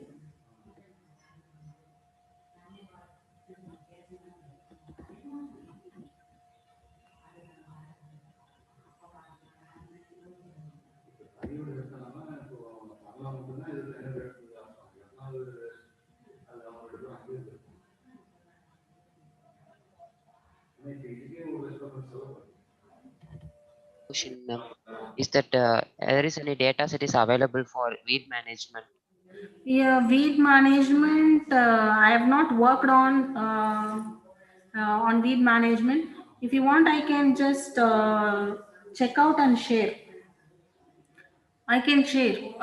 Question, ma'am, is that there is any data set is available for weed management? Yeah, weed management. I have not worked on weed management. If you want, I can just check out and share. I can share.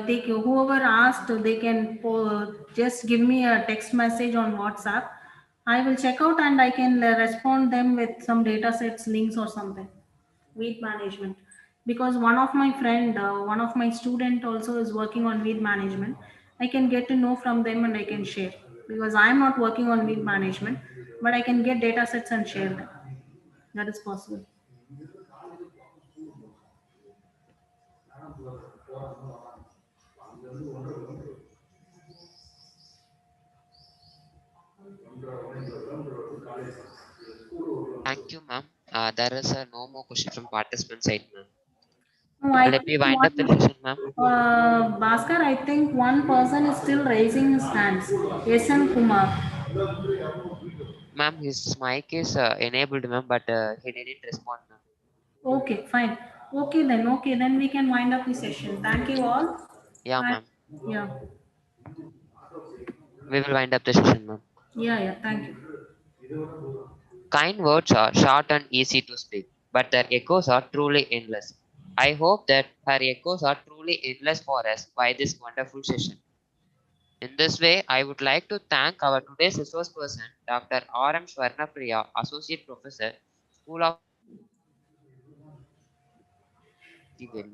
They whoever asked, they can just give me a text message on WhatsApp. I will check out and I can respond them with some data sets, links or something. Weed management, because one of my student also is working on weed management. I can get to know from them and I can share, because I am not working on weed management, but I can get data sets and share them. That is possible. Thank you, ma'am. There is no more question from participant side, ma'am. No, I Let me think wind up the one, session, ma'am. Bhaskar, I think one person is still raising his hands. SN Kumar. Ma'am, his mic is enabled, ma'am, but he didn't respond, ma'am. Okay, fine. Okay, then we can wind up the session. Thank you all. Yeah, And ma'am. yeah, We will wind up the session, ma'am. yeah, thank you. Kind words are short and easy to speak, but their echoes are truly endless. I hope that her echoes are truly endless for us by this wonderful session. In this way, I would like to thank our today's resource person, Dr. R.M. Swarnapriya, Associate Professor, School of Valley,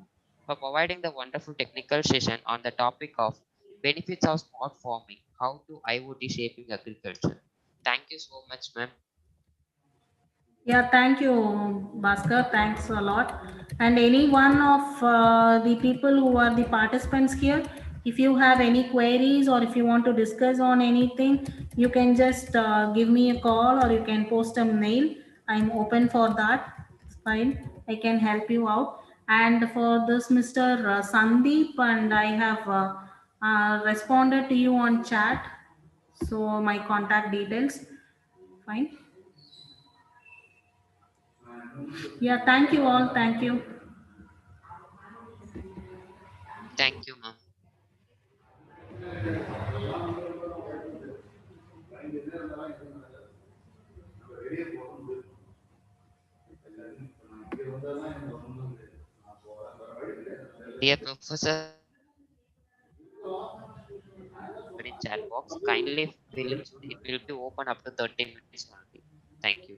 for providing the wonderful technical session on the topic of benefits of smart farming, how to IoT shaping agriculture. Thank you so much, ma'am. Yeah, thank you, Bhaskar. Thanks a lot. And any one of the people who are the participants here, if you have any queries or if you want to discuss on anything, you can just give me a call or you can post a mail. I'm open for that. It's fine. I can help you out. And for this, Mr. Sandeep, and I have responded to you on chat. So my contact details. Fine. Yeah, thank you all. Thank you. Thank you, ma'am. Dear Professor, in chat box, kindly fill it soon. It will be open up to 30 minutes only. Thank you.